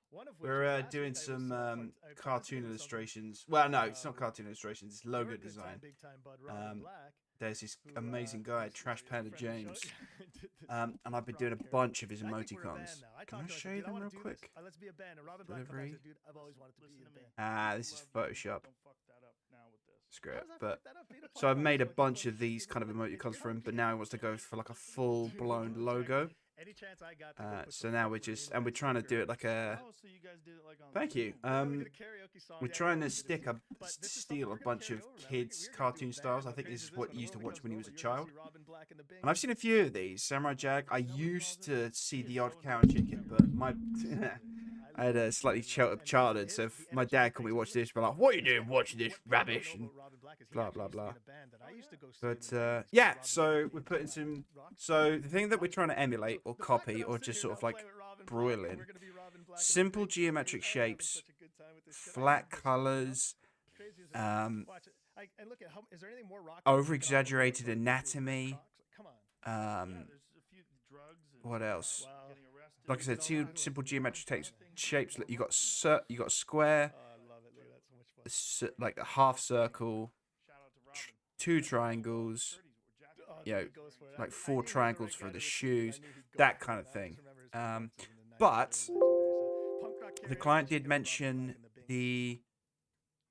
One of which We're last doing week I was, some I pointed cartoon something- illustrations. Well, no, it's not with cartoon illustrations. It's your logo good design. time, big time bud, Robin Um, Black, There's this who, amazing guy, is Trash a Panda friend of the show. James, Did this and I've been doing a Robin bunch of his And I think we're a band emoticons. now. I Can I talked to him, show I you said, "Dude, I them wanna real do this. quick? Let's be a band." And Robin Black comes back and Delivery. said, "Dude, I've always wanted to be Listen in to a me. band." This is Love you. Photoshop. Don't fuck that up now with this. Screw it. How does that But fuck that up? Peter? so I've Fuck made a off. bunch of these kind of emoticons for him, but now he wants to go for like a full-blown logo. Any chance I got to go put So some now Fake we're just, and Marine we're trying to Lights do it sticker like a. Oh, so you guys did it like on Thank you. Zoom. Yeah, we did a karaoke song. We're Yeah, trying we to did stick this. a But this is something steal a we're gonna bunch carry of over, man. kids' We're gonna do a cartoon band. styles. I How think crazy this is this what when you the used to world watch comes when he over, was a you're gonna child. see Robin Black and the Bing And I've seen a few of these. Samurai Jack. I Is that what he used calls it? to see He the is odd so cow and nervous chicken, about but it. my I had a slightly And sheltered his- childhood, so if the my energy dad he called me brings watch to the this, be like, "What are you doing watching this What people don't rubbish?" know And about Robin Black is he blah, actually blah, used to be blah. in a band that I used to go see But in the band. It's yeah, called so Robin we're Black putting and some. Rock So the thing that we're trying to emulate or the fact that copy I'm or sitting just here sort now of like playing with Robin Black broil and in we're gonna be Robin Black and the simple Bing, geometric dude, I am having shapes, such a good time with this shit. I flat love this shit, you know? colors, Crazy as it is. Watch it. And look at how is there anything more rock over exaggerated anatomy. Come on. Yeah, there's a few drugs and What else? Wow. getting arrested. Like I said, Get two all that. simple geometric shapes. You got you got a square, Oh, I love it. Look, that's so much fun. like a half circle, Shout out to Robin. two triangles, 30s were jacked Oh, up. you know, dude, he goes for it. like I four knew he was the triangles right for guy the to recruit, and I shoes, knew he'd go that for kind it. of I thing. just remember his performances in the 90s, But they were legendary. So, punk rock the karaoke client did chicken, Robin Black mention and the Bing. the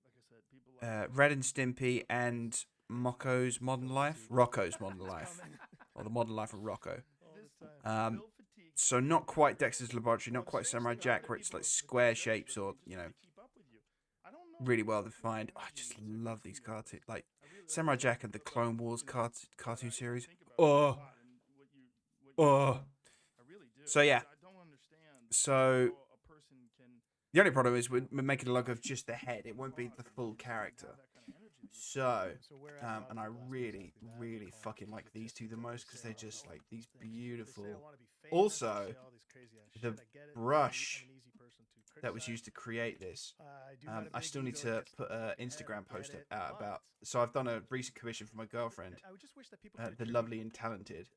Like I said, people like Red and Stimpy and Rocco's Modern Life, or the Modern Life of Rocco. All the time. Bill fatigue. So not quite Dexter's Laboratory, not quite Samurai Jack, where it's like square shapes or really well defined. Oh, I just love these cartoons, like Samurai Jack and the Clone Wars cartoon series. Oh. So yeah. So the only problem is we're making a logo of just the head. It won't be the full character. So, and I really, really fucking like these two the most because they're just like these beautiful. Also, the brush that was used to create this. I still need to put an Instagram post out about. So I've done a recent commission for my girlfriend, the lovely and talented.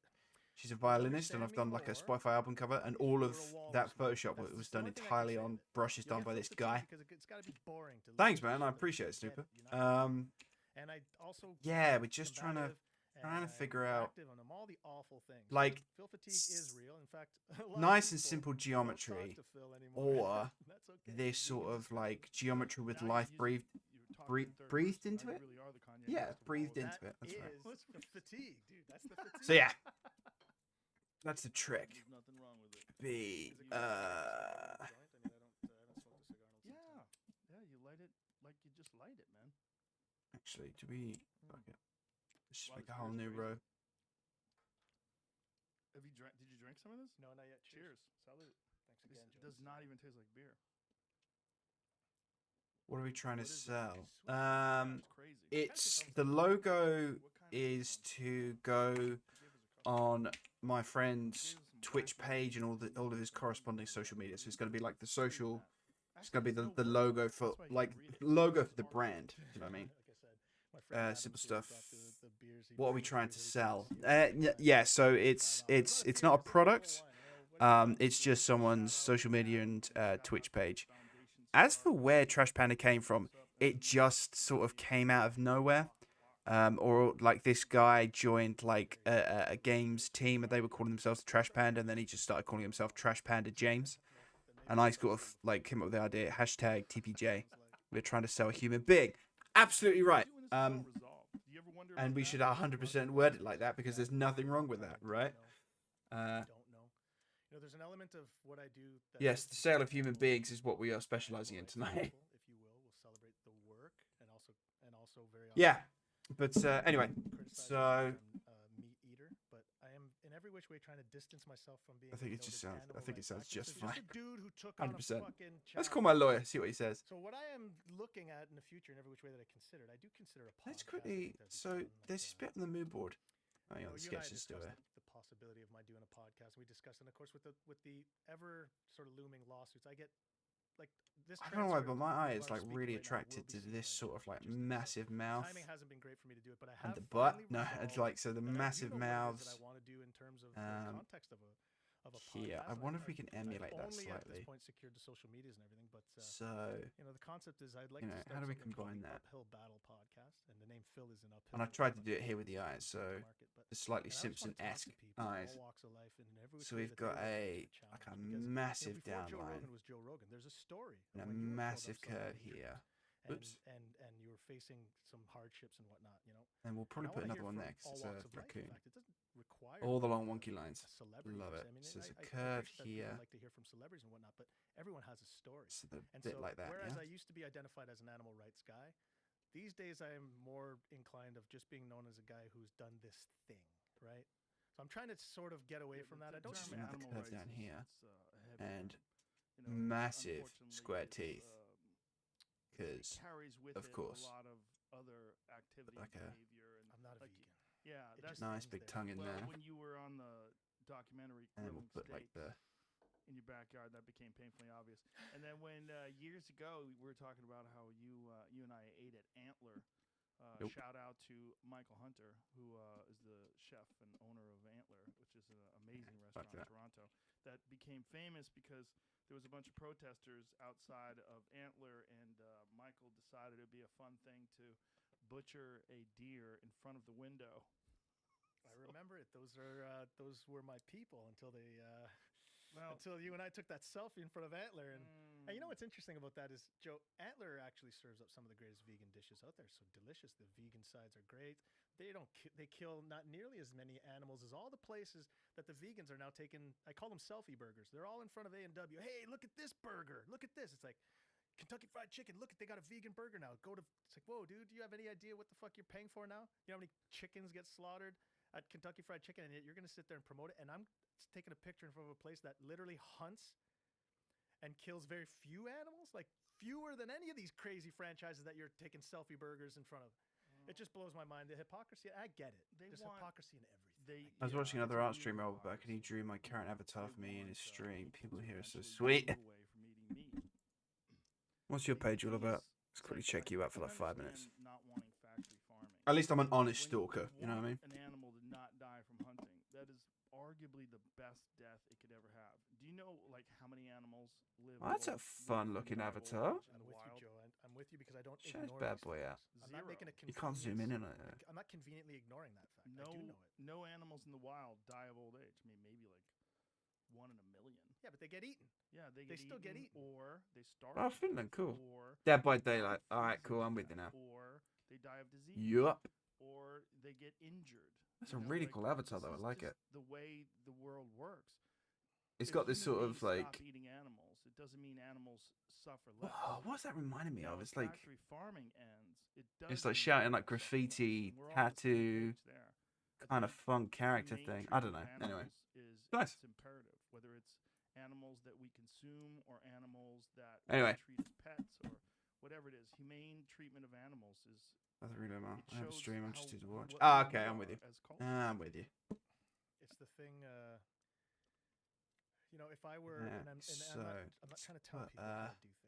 She's a violinist, and I've done like a Spotify album cover, and all of that Photoshop was done entirely on brushes done by this guy. Thanks, man. I appreciate it, Snooper. Yeah, we're just trying to figure out like nice and simple geometry, or this sort of like geometry with life breathed into it. Yeah, breathed into it. That's right. So yeah. That's the trick. Yeah, you light it like you just light it, man. Actually, do we? Fuck it. Let's just make a whole new row. Have you drank? Did you drink some of this? No, not yet. Cheers. Salute. Thanks This again. does not even taste like beer. What are we trying to sell? It's crazy. It's the logo is to go on my friend's Twitch page and all of his corresponding social media. So it's going to be like the social. It's going to be the logo for like logo for the brand. You know what I mean? Simple stuff. What are we trying to sell? Yeah. So it's not a product. It's just someone's social media and Twitch page. As for where Trash Panda came from, it just sort of came out of nowhere. Or like this guy joined like a games team and they were calling themselves the Trash Panda, and then he just started calling himself Trash Panda James. And I sort of like came up with the idea, hashtag TPJ. We're trying to sell a human being. Absolutely right. And we should 100% word it like that because there's nothing wrong with that, right? There's an element of what I do. Yes, the sale of human beings is what we are specializing in tonight. If you will, we'll celebrate the work and also very Yeah. But anyway, so meat eater, but I am in every which way trying to distance myself from being. I think it just sounds. I think it sounds just Just fine. a dude who took on a 100%. fucking Let's challenge. call my lawyer. See what he says. So what I am looking at in the future, in every which way that I consider a podcast. Let's quickly. So there's this bit on the mood board. Hang on, the You and I sketches still discussed there. the possibility of my doing a podcast. We discussed, and of course, with the ever sort of looming lawsuits, I get like this. I don't know why, but transcript my eye of is our like speaking really right now attracted will to be this seen sort by of like just because massive mouth timing hasn't been great for me to do it, but I and have the butt. finally No, resolved it's like so the that I do massive know what it is mouths. that I want to do in terms of the context of of a here. I podcast. wonder if we can emulate that only at this slightly. point secured the social medias and everything, but So, the concept is I'd like you to know, start how do we something called combine the that? Uphill Battle Podcast, and the name Phil is an uphill. and I tried to do it here with the eyes, so but the slightly and I just wanna talk to Simpson-esque people, eyes. all walks of life, and in every which So way we've that they got look at a the like a challenge, because, massive before Joe downline Rogan was Joe Rogan, there's a story and of a when you were pulled massive up some curve hilly here. trails, Oops. and you were facing some hardships and whatnot, And we'll probably And I put wanna another hear one from there because all it's walks a of life. In raccoon. fact, it doesn't require All the being long a- wonky lines. a celebrity Love per it. se. I mean, So there's a I curve get that people here. like to hear from celebrities and whatnot, but everyone has a story. So a And bit so, like that, whereas yeah? I used to be identified as an animal rights guy, these days I am more inclined of just being known as a guy who's done this thing, right? So I'm trying to sort of get away from that. I don't. Just term another animal curve rights down is- here. it's, a heavy And term. massive Unfortunately, square it's, teeth. it Because carries with of it course. a lot of other activity, Like a- behavior, and I'm not a like, vegan. yeah, It that's just nice ends big there. tongue in well, there. when you were on the documentary And then we'll grilling put like steaks the in your backyard, that became painfully obvious. And then when years ago we were talking about how you and I ate at Antler. Nope. Shout out to Michael Hunter, who is the chef and owner of Antler, which is an amazing restaurant in that. Toronto. That became famous because there was a bunch of protesters outside of Antler, and Michael decided it would be a fun thing to butcher a deer in front of the window. I remember it. Those were my people until they Well, until you and I took that selfie in front of Antler. And you know what's interesting about that is, Joe, Antler actually serves up some of the greatest vegan dishes out there. So delicious. The vegan sides are great. They don't they kill not nearly as many animals as all the places that the vegans are now taking. I call them selfie burgers. They're all in front of A&W. Hey, look at this burger. Look at this. It's like Kentucky Fried Chicken. Look, they got a vegan burger now. It's like, whoa, dude, do you have any idea what the fuck you're paying for now? You know how many chickens get slaughtered at Kentucky Fried Chicken, and yet you're going to sit there and promote it? And I'm taking a picture in front of a place that literally hunts and kills very few animals, like fewer than any of these crazy franchises that you're taking selfie burgers in front of. It just blows my mind. The hypocrisy, I get it. There's hypocrisy in everything. I was watching another art stream over back and he drew my current avatar for me in his stream. People here are so sweet. What's your page all about? Let's quickly check you out for like 5 minutes. Not wanting factory farming. At least I'm an honest When stalker, you know what I mean? want an animal to not die from hunting, that is arguably the best death it could ever have. Do you know like how many animals live? Well, that's a live fun-looking in avatar. old age in I'm the with wild? you, Joe. I'm with you because I don't Show his ignore bad these boy facts. out. I'm not making a You can't zoom in on convenience- it. I'm not conveniently ignoring that fact. No, I do know it. no animals in the wild die of old age. I mean, maybe like 1 in a million. Yeah, but they get eaten. Yeah, they still get eaten. or they starve. Oh, Finland, cool. Or Dead by Daylight. Alright, cool, I'm with you now. Or they die of disease. Yup. Or they get injured. That's You a know, really like, cool avatar this though, I is like just it. The way the world works. It's If got this human sort of beings like... stop eating animals, it doesn't mean animals suffer less. Oh, what's that reminding me Now, of? if It's like... factory farming ends, it It's does like mean shouting like animals suffer less, graffiti, and we're all on the same tattoo, page there. I kind of think fun character humane thing. I don't know. treatment of Anyway. animals is Nice. it's imperative, whether it's animals that we consume or animals that Anyway. we treat as pets or whatever it is. Humane treatment of animals is That's really it I have a shows stream, I'm how- just here to watch. what Ah, we okay, I'm are with you. as culture. I'm with you. It's the thing. If I were, Yeah, and I'm so not trying to tell put, people how to do things,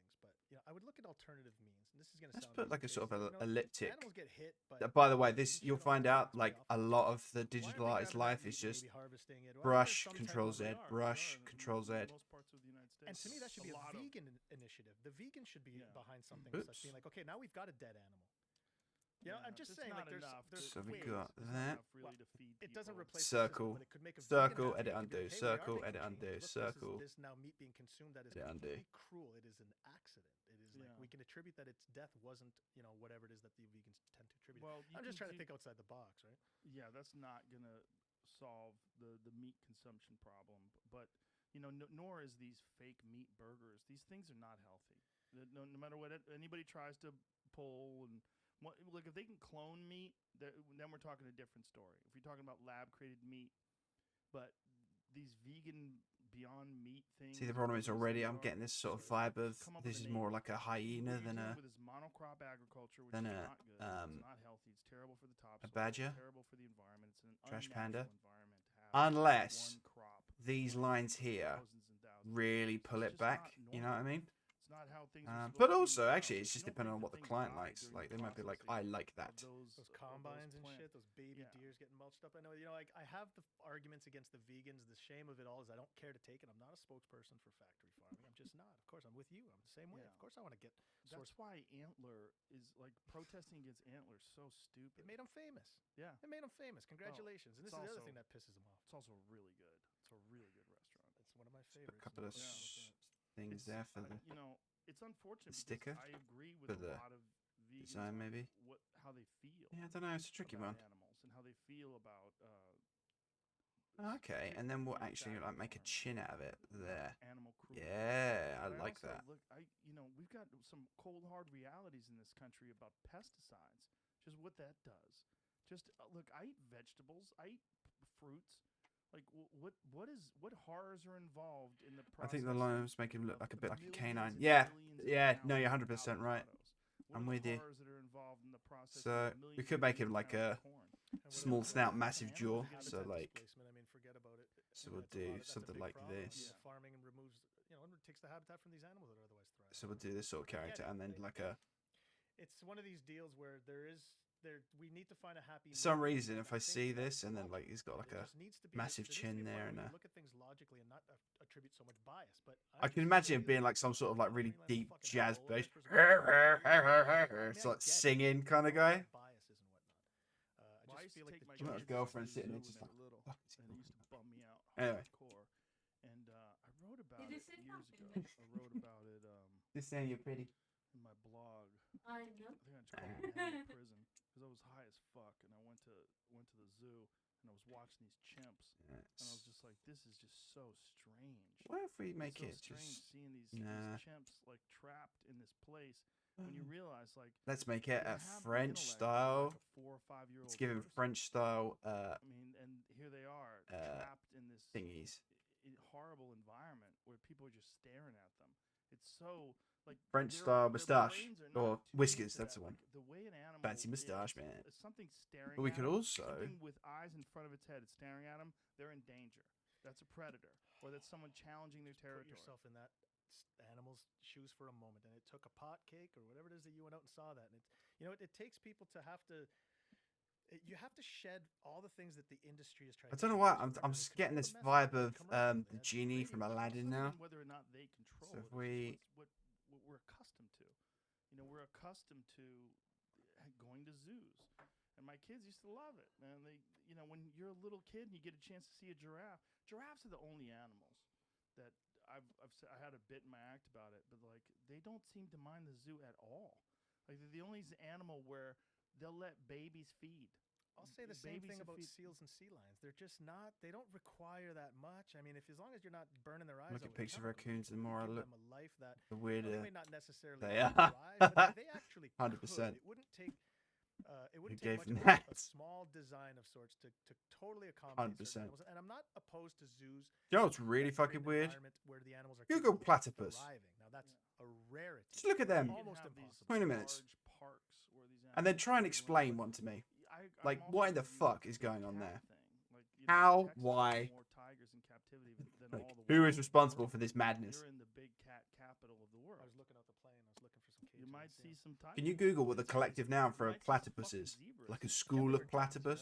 but I would look at alternative means, and this is going to Let's sound. put like a easy sort of basic, elliptic. Animals get hit, but By the way, this some you'll shit all find the out time, like way a off. lot of the Why digital aren't they artist grabbing that life meat is and just maybe harvesting it? Or brush, some Control type Z, of- They are, brush, in Control Z. most parts of the United States. And to me, that should be a lot of- vegan initiative. The vegan should be Yeah. behind something Oops. such being like, okay, now we've got a dead animal. Yeah, I'm just it's saying, not like, enough there's So we ways. got It's not that. enough really to feed It doesn't people. replace Circle, the system, but it could make a circle, vegan edit, happy. It could be undo, like, hey, we are circle, making edit, change. undo, Look, circle. This now meat being consumed that is Edit, undo. completely cruel. It is an accident. It is like Yeah. we can attribute that its death wasn't, whatever it is that the vegans tend to attribute. Well, I'm just trying to think outside the box, right? Yeah, that's not gonna solve the meat consumption problem. But nor is these fake meat burgers. These things are not healthy. No matter what anybody tries to pull and look, if they can clone meat, then we're talking a different story. If you're talking about lab created meat, but these vegan Beyond Meat things. See, the problem is already I'm are- getting this sort of vibe of come up this with is a more name. like a hyena What than you're a doing with this monocrop agriculture, which than is a, not good. It's not healthy. It's terrible for the topsoil. badger? It's terrible for the environment. It's an Trash unnatural panda? environment to have unless one crop these for lines here thousands and thousands. really pull It's it just back. not You know what I normal. mean? It's not how things are supposed But to be also, done. actually, it's If just you don't depending think on what the things client die likes. during Like, the they might be like, processing I like that. of those Those combines and plants. shit, those baby Yeah, deer. ears getting mulched up. I know, I have the arguments against the vegans. The shame of it all is I don't care to take it. I'm not a spokesperson for factory farming. I'm just not. Of course, I'm with you. I'm the same way. Yeah. Of course, I want to get That's why Antler is like protesting against Antler is so stupid. It made him famous. Yeah. It made him famous. Congratulations. And this is the other thing that pisses him off. It's also really good. It's a really good restaurant. It's one of my A favorites. couple of things there for the it's unfortunate. sticker I agree with for the a lot of vegans design, on maybe. how they feel. Yeah, I don't know. It's a tricky about one. animals and how they feel about. Okay, and then we'll actually like make a chin out of it there. Animal cruelty. Yeah, I But like also, that. Look, we've got some cold hard realities in this country about pesticides. Just what that does. Just look, I eat vegetables. I eat fruits. Like what horrors are involved in the process? I think the lions make him look like a bit like a millions canine. and Yeah, millions of yeah. No, pounds you're of 100% right. avocados? What I'm are the with you. horrors that are involved in the process So of we millions could and make him millions like of a pounds of corn? small snout, massive jaw. Habitat So like, displacement, I mean, forget about it. so we'll do something like this. Farming and removes, it takes the habitat from these animals that otherwise thrive. So we'll do this sort of character, and then like a. It's one of these deals where we need to find a happy. For some medium. reason, if I think see that's this, and then logical. like he's got like It a just needs to be massive there needs to chin be a there, point and where a. you look at things logically and not attribute so much bias. But I can imagine it being like some sort of like really deep jazz bass. It's like singing kind of guy. Biases and whatnot. Well, I used just feel to like take my the got a kids to girlfriend the sitting zoo there just when like, they were little, "Fuck, is he and it cool?" used to bum me out Anyway. hardcore. And I wrote about Did it you say years ago. something? I wrote about it Just saying you're pretty. in my blog. I know. I think I tried to get in prison because I was high as fuck, and I went to the zoo and I was watching these chimps, and I was just like, this is just so strange. What if we make so it strange just? seeing these chimps like trapped in this place when you realize like Let's make it they a have the French intellect of, style. like a 4 or 5 year old. Let's give him person. French style I mean, and here they are trapped in this thingies. horrible environment where people are just staring at them. It's so like French their- style their moustache brains are or not tuned whiskers. to That's the that. one. Like, the way an animal Fancy moustache, is, man. if something staring. But we at could them, also. something with eyes in front of its head, it's staring at them. They're in danger. That's a predator, or that's someone challenging their Put territory. yourself in that animal's shoes for a moment, and it took a pot cake or whatever it is that you went out and saw that, and it takes people to have to. You have to shed all the things that the industry is trying. I don't know why I'm just getting this vibe of the genie from Aladdin now. Whether or not they control So if it, we- it's just what we're accustomed to. We're accustomed to going to zoos, and my kids used to love it, man. They, when you're a little kid and you get a chance to see a giraffe. Giraffes are the only animals that I had a bit in my act about it, but like they don't seem to mind the zoo at all. Like they're the only animal where they'll let babies feed. I'll say the same Babies thing are about feed- seals and sea lions. They're just not. They don't require that much. I mean, as long as you're not burning their eyes. Look out at with pictures of chemicals, raccoons, the more I give look, them a life that the they weirder. may not necessarily they thrive, are. but they actually 100%. could. It wouldn't take. It wouldn't Who take gave much them of a that? small design of sorts to totally accommodate 100%. certain animals. And I'm not opposed to zoos. You know what's really that create fucking an weird? environment where the animals are Google capable of platypus. thriving. Now that's a rarity. Just look at them. You can Almost have these impossible. 20 minutes. large parks where these And then animals try and are explain living. one to me. I'm Like, also what in the confused fuck with is the going on cat there? thing. Like, How? Texas has Why? more tigers in captivity than Like, all the who wild is in the responsible world. for this madness? You're in the big cat capital of the I world. was looking out the plane. I was looking for some cages. You might see some tigers. Can you Google what the It's collective crazy. noun You for a might see some platypus fucking is? zebras. Like a school of platypus?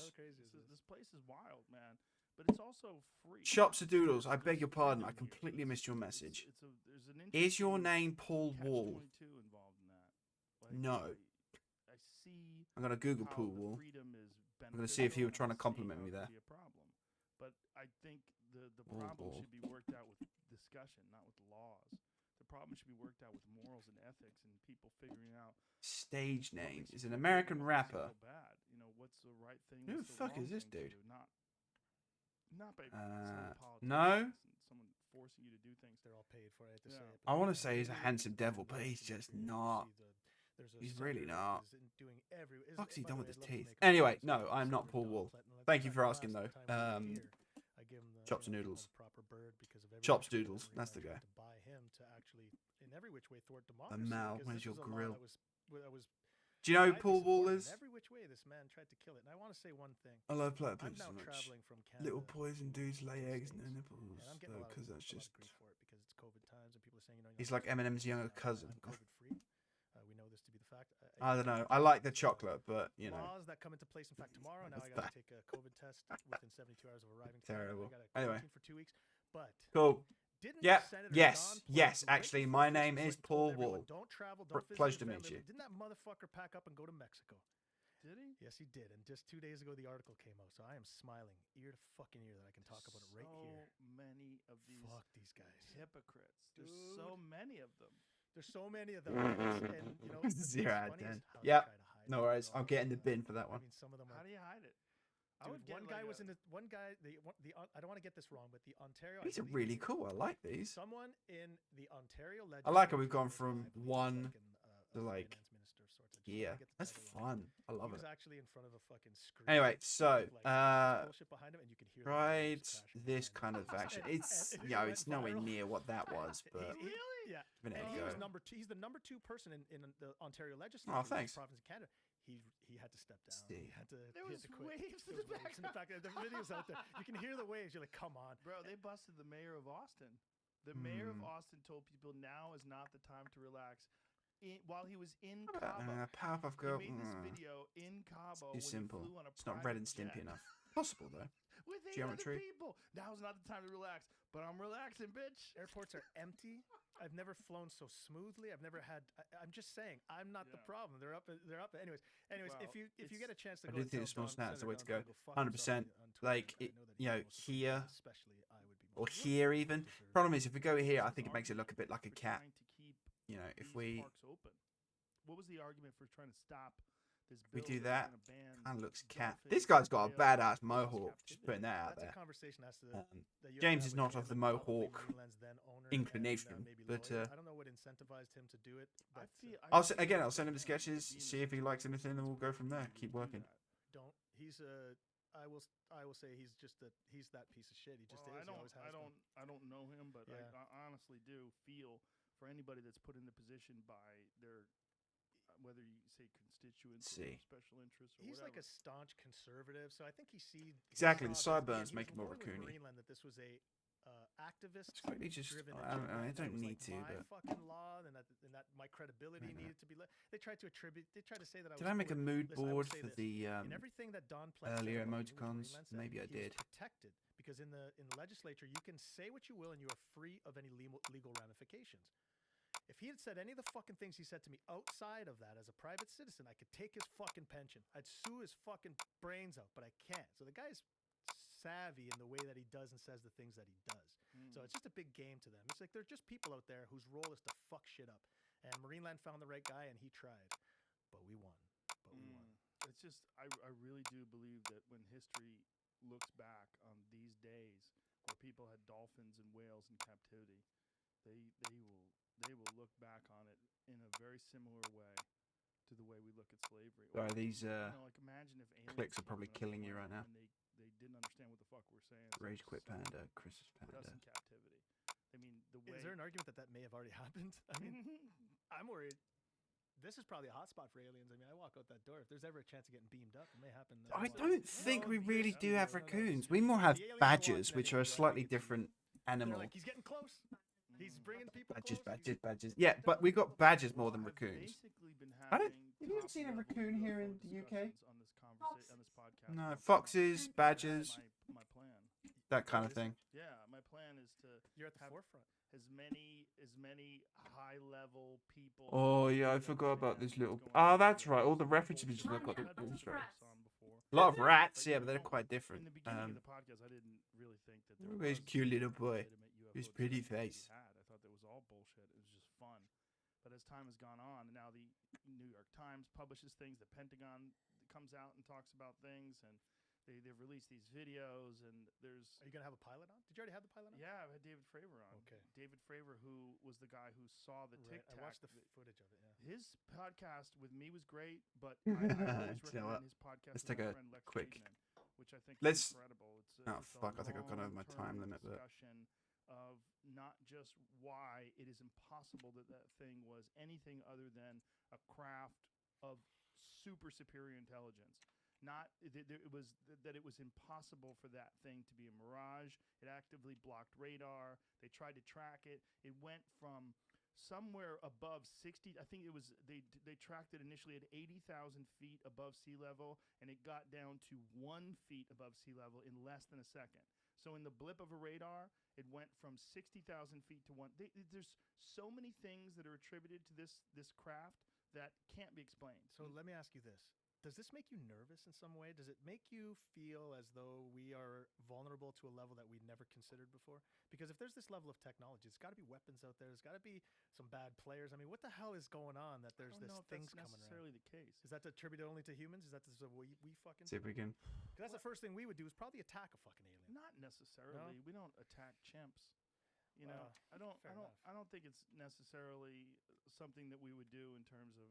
This place is wild, man. But it's also free. Chops of doodles. I beg your pardon. I completely missed your message. There's an Is your interesting name Paul Wall? catch-22 involved in that. Like, No. I see I'm gonna Google how Paul the Wall. freedom is I'm gonna see if you were beneficial, trying to and I see compliment how me it could there. be a problem. But I think the Wall, problem wall. should be worked out with discussion, not with laws. The problem should be worked out with morals and ethics and people figuring out Stage what name makes is you an feel American good, what makes you rapper. feel bad. What's the right thing? Who what's the the fuck wrong is this thing to dude? do, Not by No? politics and someone forcing you to do things. They're all paid for. I hate to Yeah. say it. I but wanna yeah, say he's a maybe handsome it's devil, the but he's industry just where you not. see there's a He's really senator not. that is doing is- Fuck's he by done the with way, his I'd love to teeth? make a Anyway, podcast no, with I'm not Senator Paul Don Wall. Clinton. Like Thank you that for last asking, though. time we were here, I give him Chops give him Noodles. a proper bird because of every Chops which way that Doodles, Marine that's Line the tried guy. To buy him to actually in every which way thwart democracy. Mal, because where's this your was a law grill? that was Do you know who widely Paul Wall supported, is? and every which way this man tried to kill it. And I want to say one thing. I love I'm platypus now so much. traveling from Canada. Little poison to dudes the lay eggs in States, their nipples, and I'm getting though, a lot of because that's just. grief for it because it's COVID times and people are saying, He's like Eminem's younger cousin. I'm COVID free. We know this to be the fact. I don't know. I like the chocolate, but you know. Laws that come into place. In fact, tomorrow now I That's got to bad. take a COVID test within 72 hours of arriving. Terrible. I got to Anyway. quarantine for 2 weeks. But Cool. didn't Yep. Senator Yes. Don Yes. Plumb, right Actually, before my name Christmas, is told Paul everyone, Wall. Don't travel. Don't visit Pleasure your to meet family. you. Didn't that motherfucker pack up and go to Mexico? Did he? Yes, he did. And just 2 days ago, the article came out. So I am smiling ear to fucking ear that I can talk about it right here. So many of these Fuck these guys. hypocrites. There's Dude. so many of them. There's so many of them. And you know, what's 0 out of funny is 10. how they Yep. try to hide No it, worries. you know? I'll get in the bin for that one. I mean, some of them How are. do you hide it? I Dude, would get one like guy was a- in the one guy. I don't want to get this wrong, but the Ontario. These I are believe really it's cool. I like these. Someone in the Ontario legislature. I like how we've gone was, from I believe, one fucking, to, like, finance minister of sorts. I just Yeah, wanna get the that's title wrong. fun. I love He was it. actually in front of a fucking screen. Anyway, so with, like, bullshit behind him, and you could hear the tried waves crashing this behind kind him. of action. And- It's and you it know, went it's nowhere viral. near what that was, but He- yeah. give it And a he was go. number two. He's the number 2 person in the Ontario legislature. Oh, in this thanks. Province of Canada. He had to step down. See. He had to. There he was had to quit. waves in There the was waves. In the back, the video's out there. You can hear the waves. You're like, come on. Bro, they busted the mayor of Austin. The mayor of Hmm. Austin told people now is not the time to relax. While he was in Cabo, Powerpuff he Girl. made this video in Cabo Too when simple. he flew on a It's not Red and private Stimpy jet enough. Possible though. with 800 Geometry. people. Now's not the time to relax, but I'm relaxing, bitch. Airports are empty. I've never flown so smoothly. I've never had. I'm just saying, I'm not the Yeah. problem. They're up. Anyways, Well, if you get a chance to I go, do and think tell the small Don- snap is the way to Senator go. Don fuck 100%. himself on Twitter, Like, I it- know that you he know, knows the here problem, especially I would be. or most here even. deserving. Problem is, if we go here, I What's think his it makes it look a bit argument like a for cat. trying to keep You know, if these we parks open? What was the argument for trying to stop this we bill do was that, gonna ban kind of looks cat. dolphins, This guy's got a whales, badass and mohawk. Just captivity? putting that out That's a there. conversation as to Um, that you have to James have is with not him of the and probably mohawk Marineland's then owner inclination, and, maybe but, lawyer. I don't know what incentivized him to do it. I But feel, I'll I feel again. like I'll send him the for sketches. being a See if he likes citizen, anything, and we'll go from there. you Keep do working. that. don't. He's a. I will say he's just a. He's that piece of shit. He just Well, is. He always has been. I don't know him, but Yeah. I honestly do feel for anybody that's put in the position by their, whether you say constituents See. or special interests or He's whatever. like a staunch conservative, so I think he Exactly, the saw this- sideburns he make was him more warned with raccoony. Marineland that this was a activist Quickly just- driven I don't- agenda, I and don't it was need like to, my but- fucking law, and that my credibility No, no. needed to be. They tried to attribute. They tried to say that I Did was. I make a for it. mood Listen, I will board say for this. the In everything that Don Plett said earlier about me, which emoticons? Marineland said, Maybe I he was did. protected because in the legislature you can say what you will and you are free of any legal ramifications. If he had said any of the fucking things he said to me outside of that as a private citizen, I could take his fucking pension. I'd sue his fucking brains out, but I can't. So the guy's savvy in the way that he does and says the things that he does. So it's just a big game to them. It's like they're just people out there whose role is to fuck shit up. And Marineland found the right guy and he tried. But we won. It's just I really do believe that when history looks back on these days where people had dolphins and whales in captivity, they will look back on it in a very similar way to the way we look at slavery. Sorry, these You know, like imagine if aliens clicks are came probably and killing you right now. and they didn't understand what the fuck we're saying. so Rage they Quit stuck Panda, Christmas put us Panda. in captivity. I mean, the way Is there an argument that may have already happened? I mean, I'm worried. This is probably a hotspot for aliens. I mean, I walk out that door. If there's ever a chance of getting beamed up, it may happen. I tomorrow. don't think No, we really here's- do have no, no, no. raccoons. We more have The aliens are badgers, watching which are a anyway, slightly right? different They're animal. like, he's getting close. He's bringing people Badgers, close. badgers, badgers. Yeah, but we got badgers more than I've raccoons. basically been I don't- having have you ever seen a top-level raccoon here in UFO the UK? discussions on this on this podcast. No, all the foxes, time. badgers, That's my plan. that kind of thing. Yeah, my plan is to You're at the have forefront. as many high level people. Oh yeah, I who forgot about understand this what's little. going Oh, on that's here. right. All the There's references whole I've got. bunch of That's podcasts right. on before. A lot of rats, But, yeah, you but they're know, quite In different. the beginning of the podcast, I didn't really think that there look at his was cute any little boy. legitimate UFO His pretty discussion to be face. had. I thought that was all bullshit. It was just fun. But as time has gone on, and now the New York Times publishes things, the Pentagon comes out and talks about things, and they've released these videos, and there's Are you gonna have a pilot on? Did you already have the pilot on? yeah, I had David Fravor on. Okay. David Fravor, who was the guy who saw the Right. Tic I Tac. watched the footage of it. Yeah. His podcast with me was great, but I always Do you know recommend what? his podcast Let's with take my a friend Lex quick- Friedman, which I think let's- is incredible. It's Oh, it's a fuck, I think I've gone over my time long-term limit, but- discussion of not just why it is impossible that that thing was anything other than a craft of super superior intelligence. Not it was that it was impossible for that thing to be a mirage. It actively blocked radar. They tried to track it. It went from somewhere above 60. I think it was they tracked it initially at 80,000 feet above sea level, and it got down to 1 feet above sea level in less than a second. So in the blip of a radar, it went from 60,000 feet to one. There's so many things that are attributed to this craft that can't be explained. So let me ask you this. Does this make you nervous in some way? Does it make you feel as though we are vulnerable to a level that we never considered before? Because if there's this level of technology, it's got to be weapons out there. There's got to be some bad players. I mean, what the hell is going on that there's I don't this know if things that's coming necessarily around? the case. Is that attributed only to humans? Is that the we fucking? See if we can. Because that's the first thing we would do is probably attack a fucking alien. Not necessarily. No? We don't attack chimps. You know, I fair enough. don't think it's necessarily something that we would do in terms of,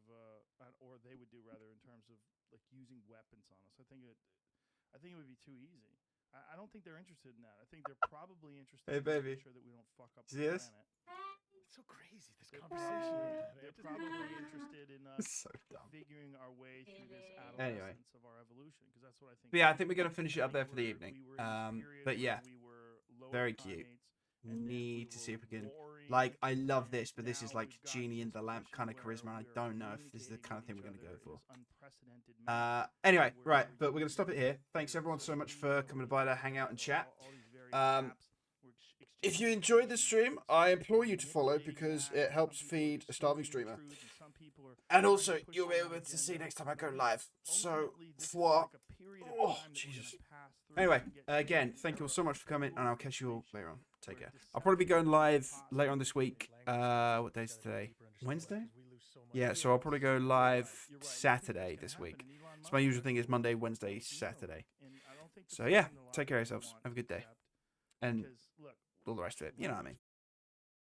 or they would do rather in terms of like using weapons on us. I think it would be too easy. I don't think they're interested in that. I think they're probably interested Hey, in baby. making sure that we don't fuck up See the this? planet. It's so crazy, this They're conversation. They're probably interested in us So dumb. figuring our way through this Anyway. adolescence of our evolution, because that's what I think. But yeah, I think we're gonna finish it up there for the We evening. were in this period But yeah, where we were lower very cute. primates, and then we Need to see if were we can. warring, Like, I love and this, but this is now like we've got genie in this the lamp position kind of where charisma. I we're don't know if this is the communicating kind of thing with we're gonna each go other for. in this unprecedented manner, Anyway, where right, we but we're gonna stop it here. Thanks use everyone so much social for media, coming all by to these hang out and videos, chat. all these various Um, apps. We're If you exchanging enjoyed this stream, information, I implore you to follow manipulating because that. it Some helps people are feed a starving distorting the streamer. truth, and some people are And trying to also, push you'll be their own able to see agenda. next time I go But live. So, ultimately, this is for like a period of oh, time that we're Jesus. gonna pass through Anyway, to get again, to thank you all an so era much for coming, of and I'll catch you all globalization, later on. Take where care. I'll probably be going deception live is later on possible. this week. What day is today? Wednesday? Yeah, Yeah, so I'll probably go live You're right. I think Saturday what's this gonna week. happen, and Elon So my Musk usual said thing is it Monday, was Wednesday, neuralink, Saturday. and I don't think So that's yeah, something that a lot take of care of people yourselves. want Have a to good day. accept, And because, look, all the rest of it. You know what I mean.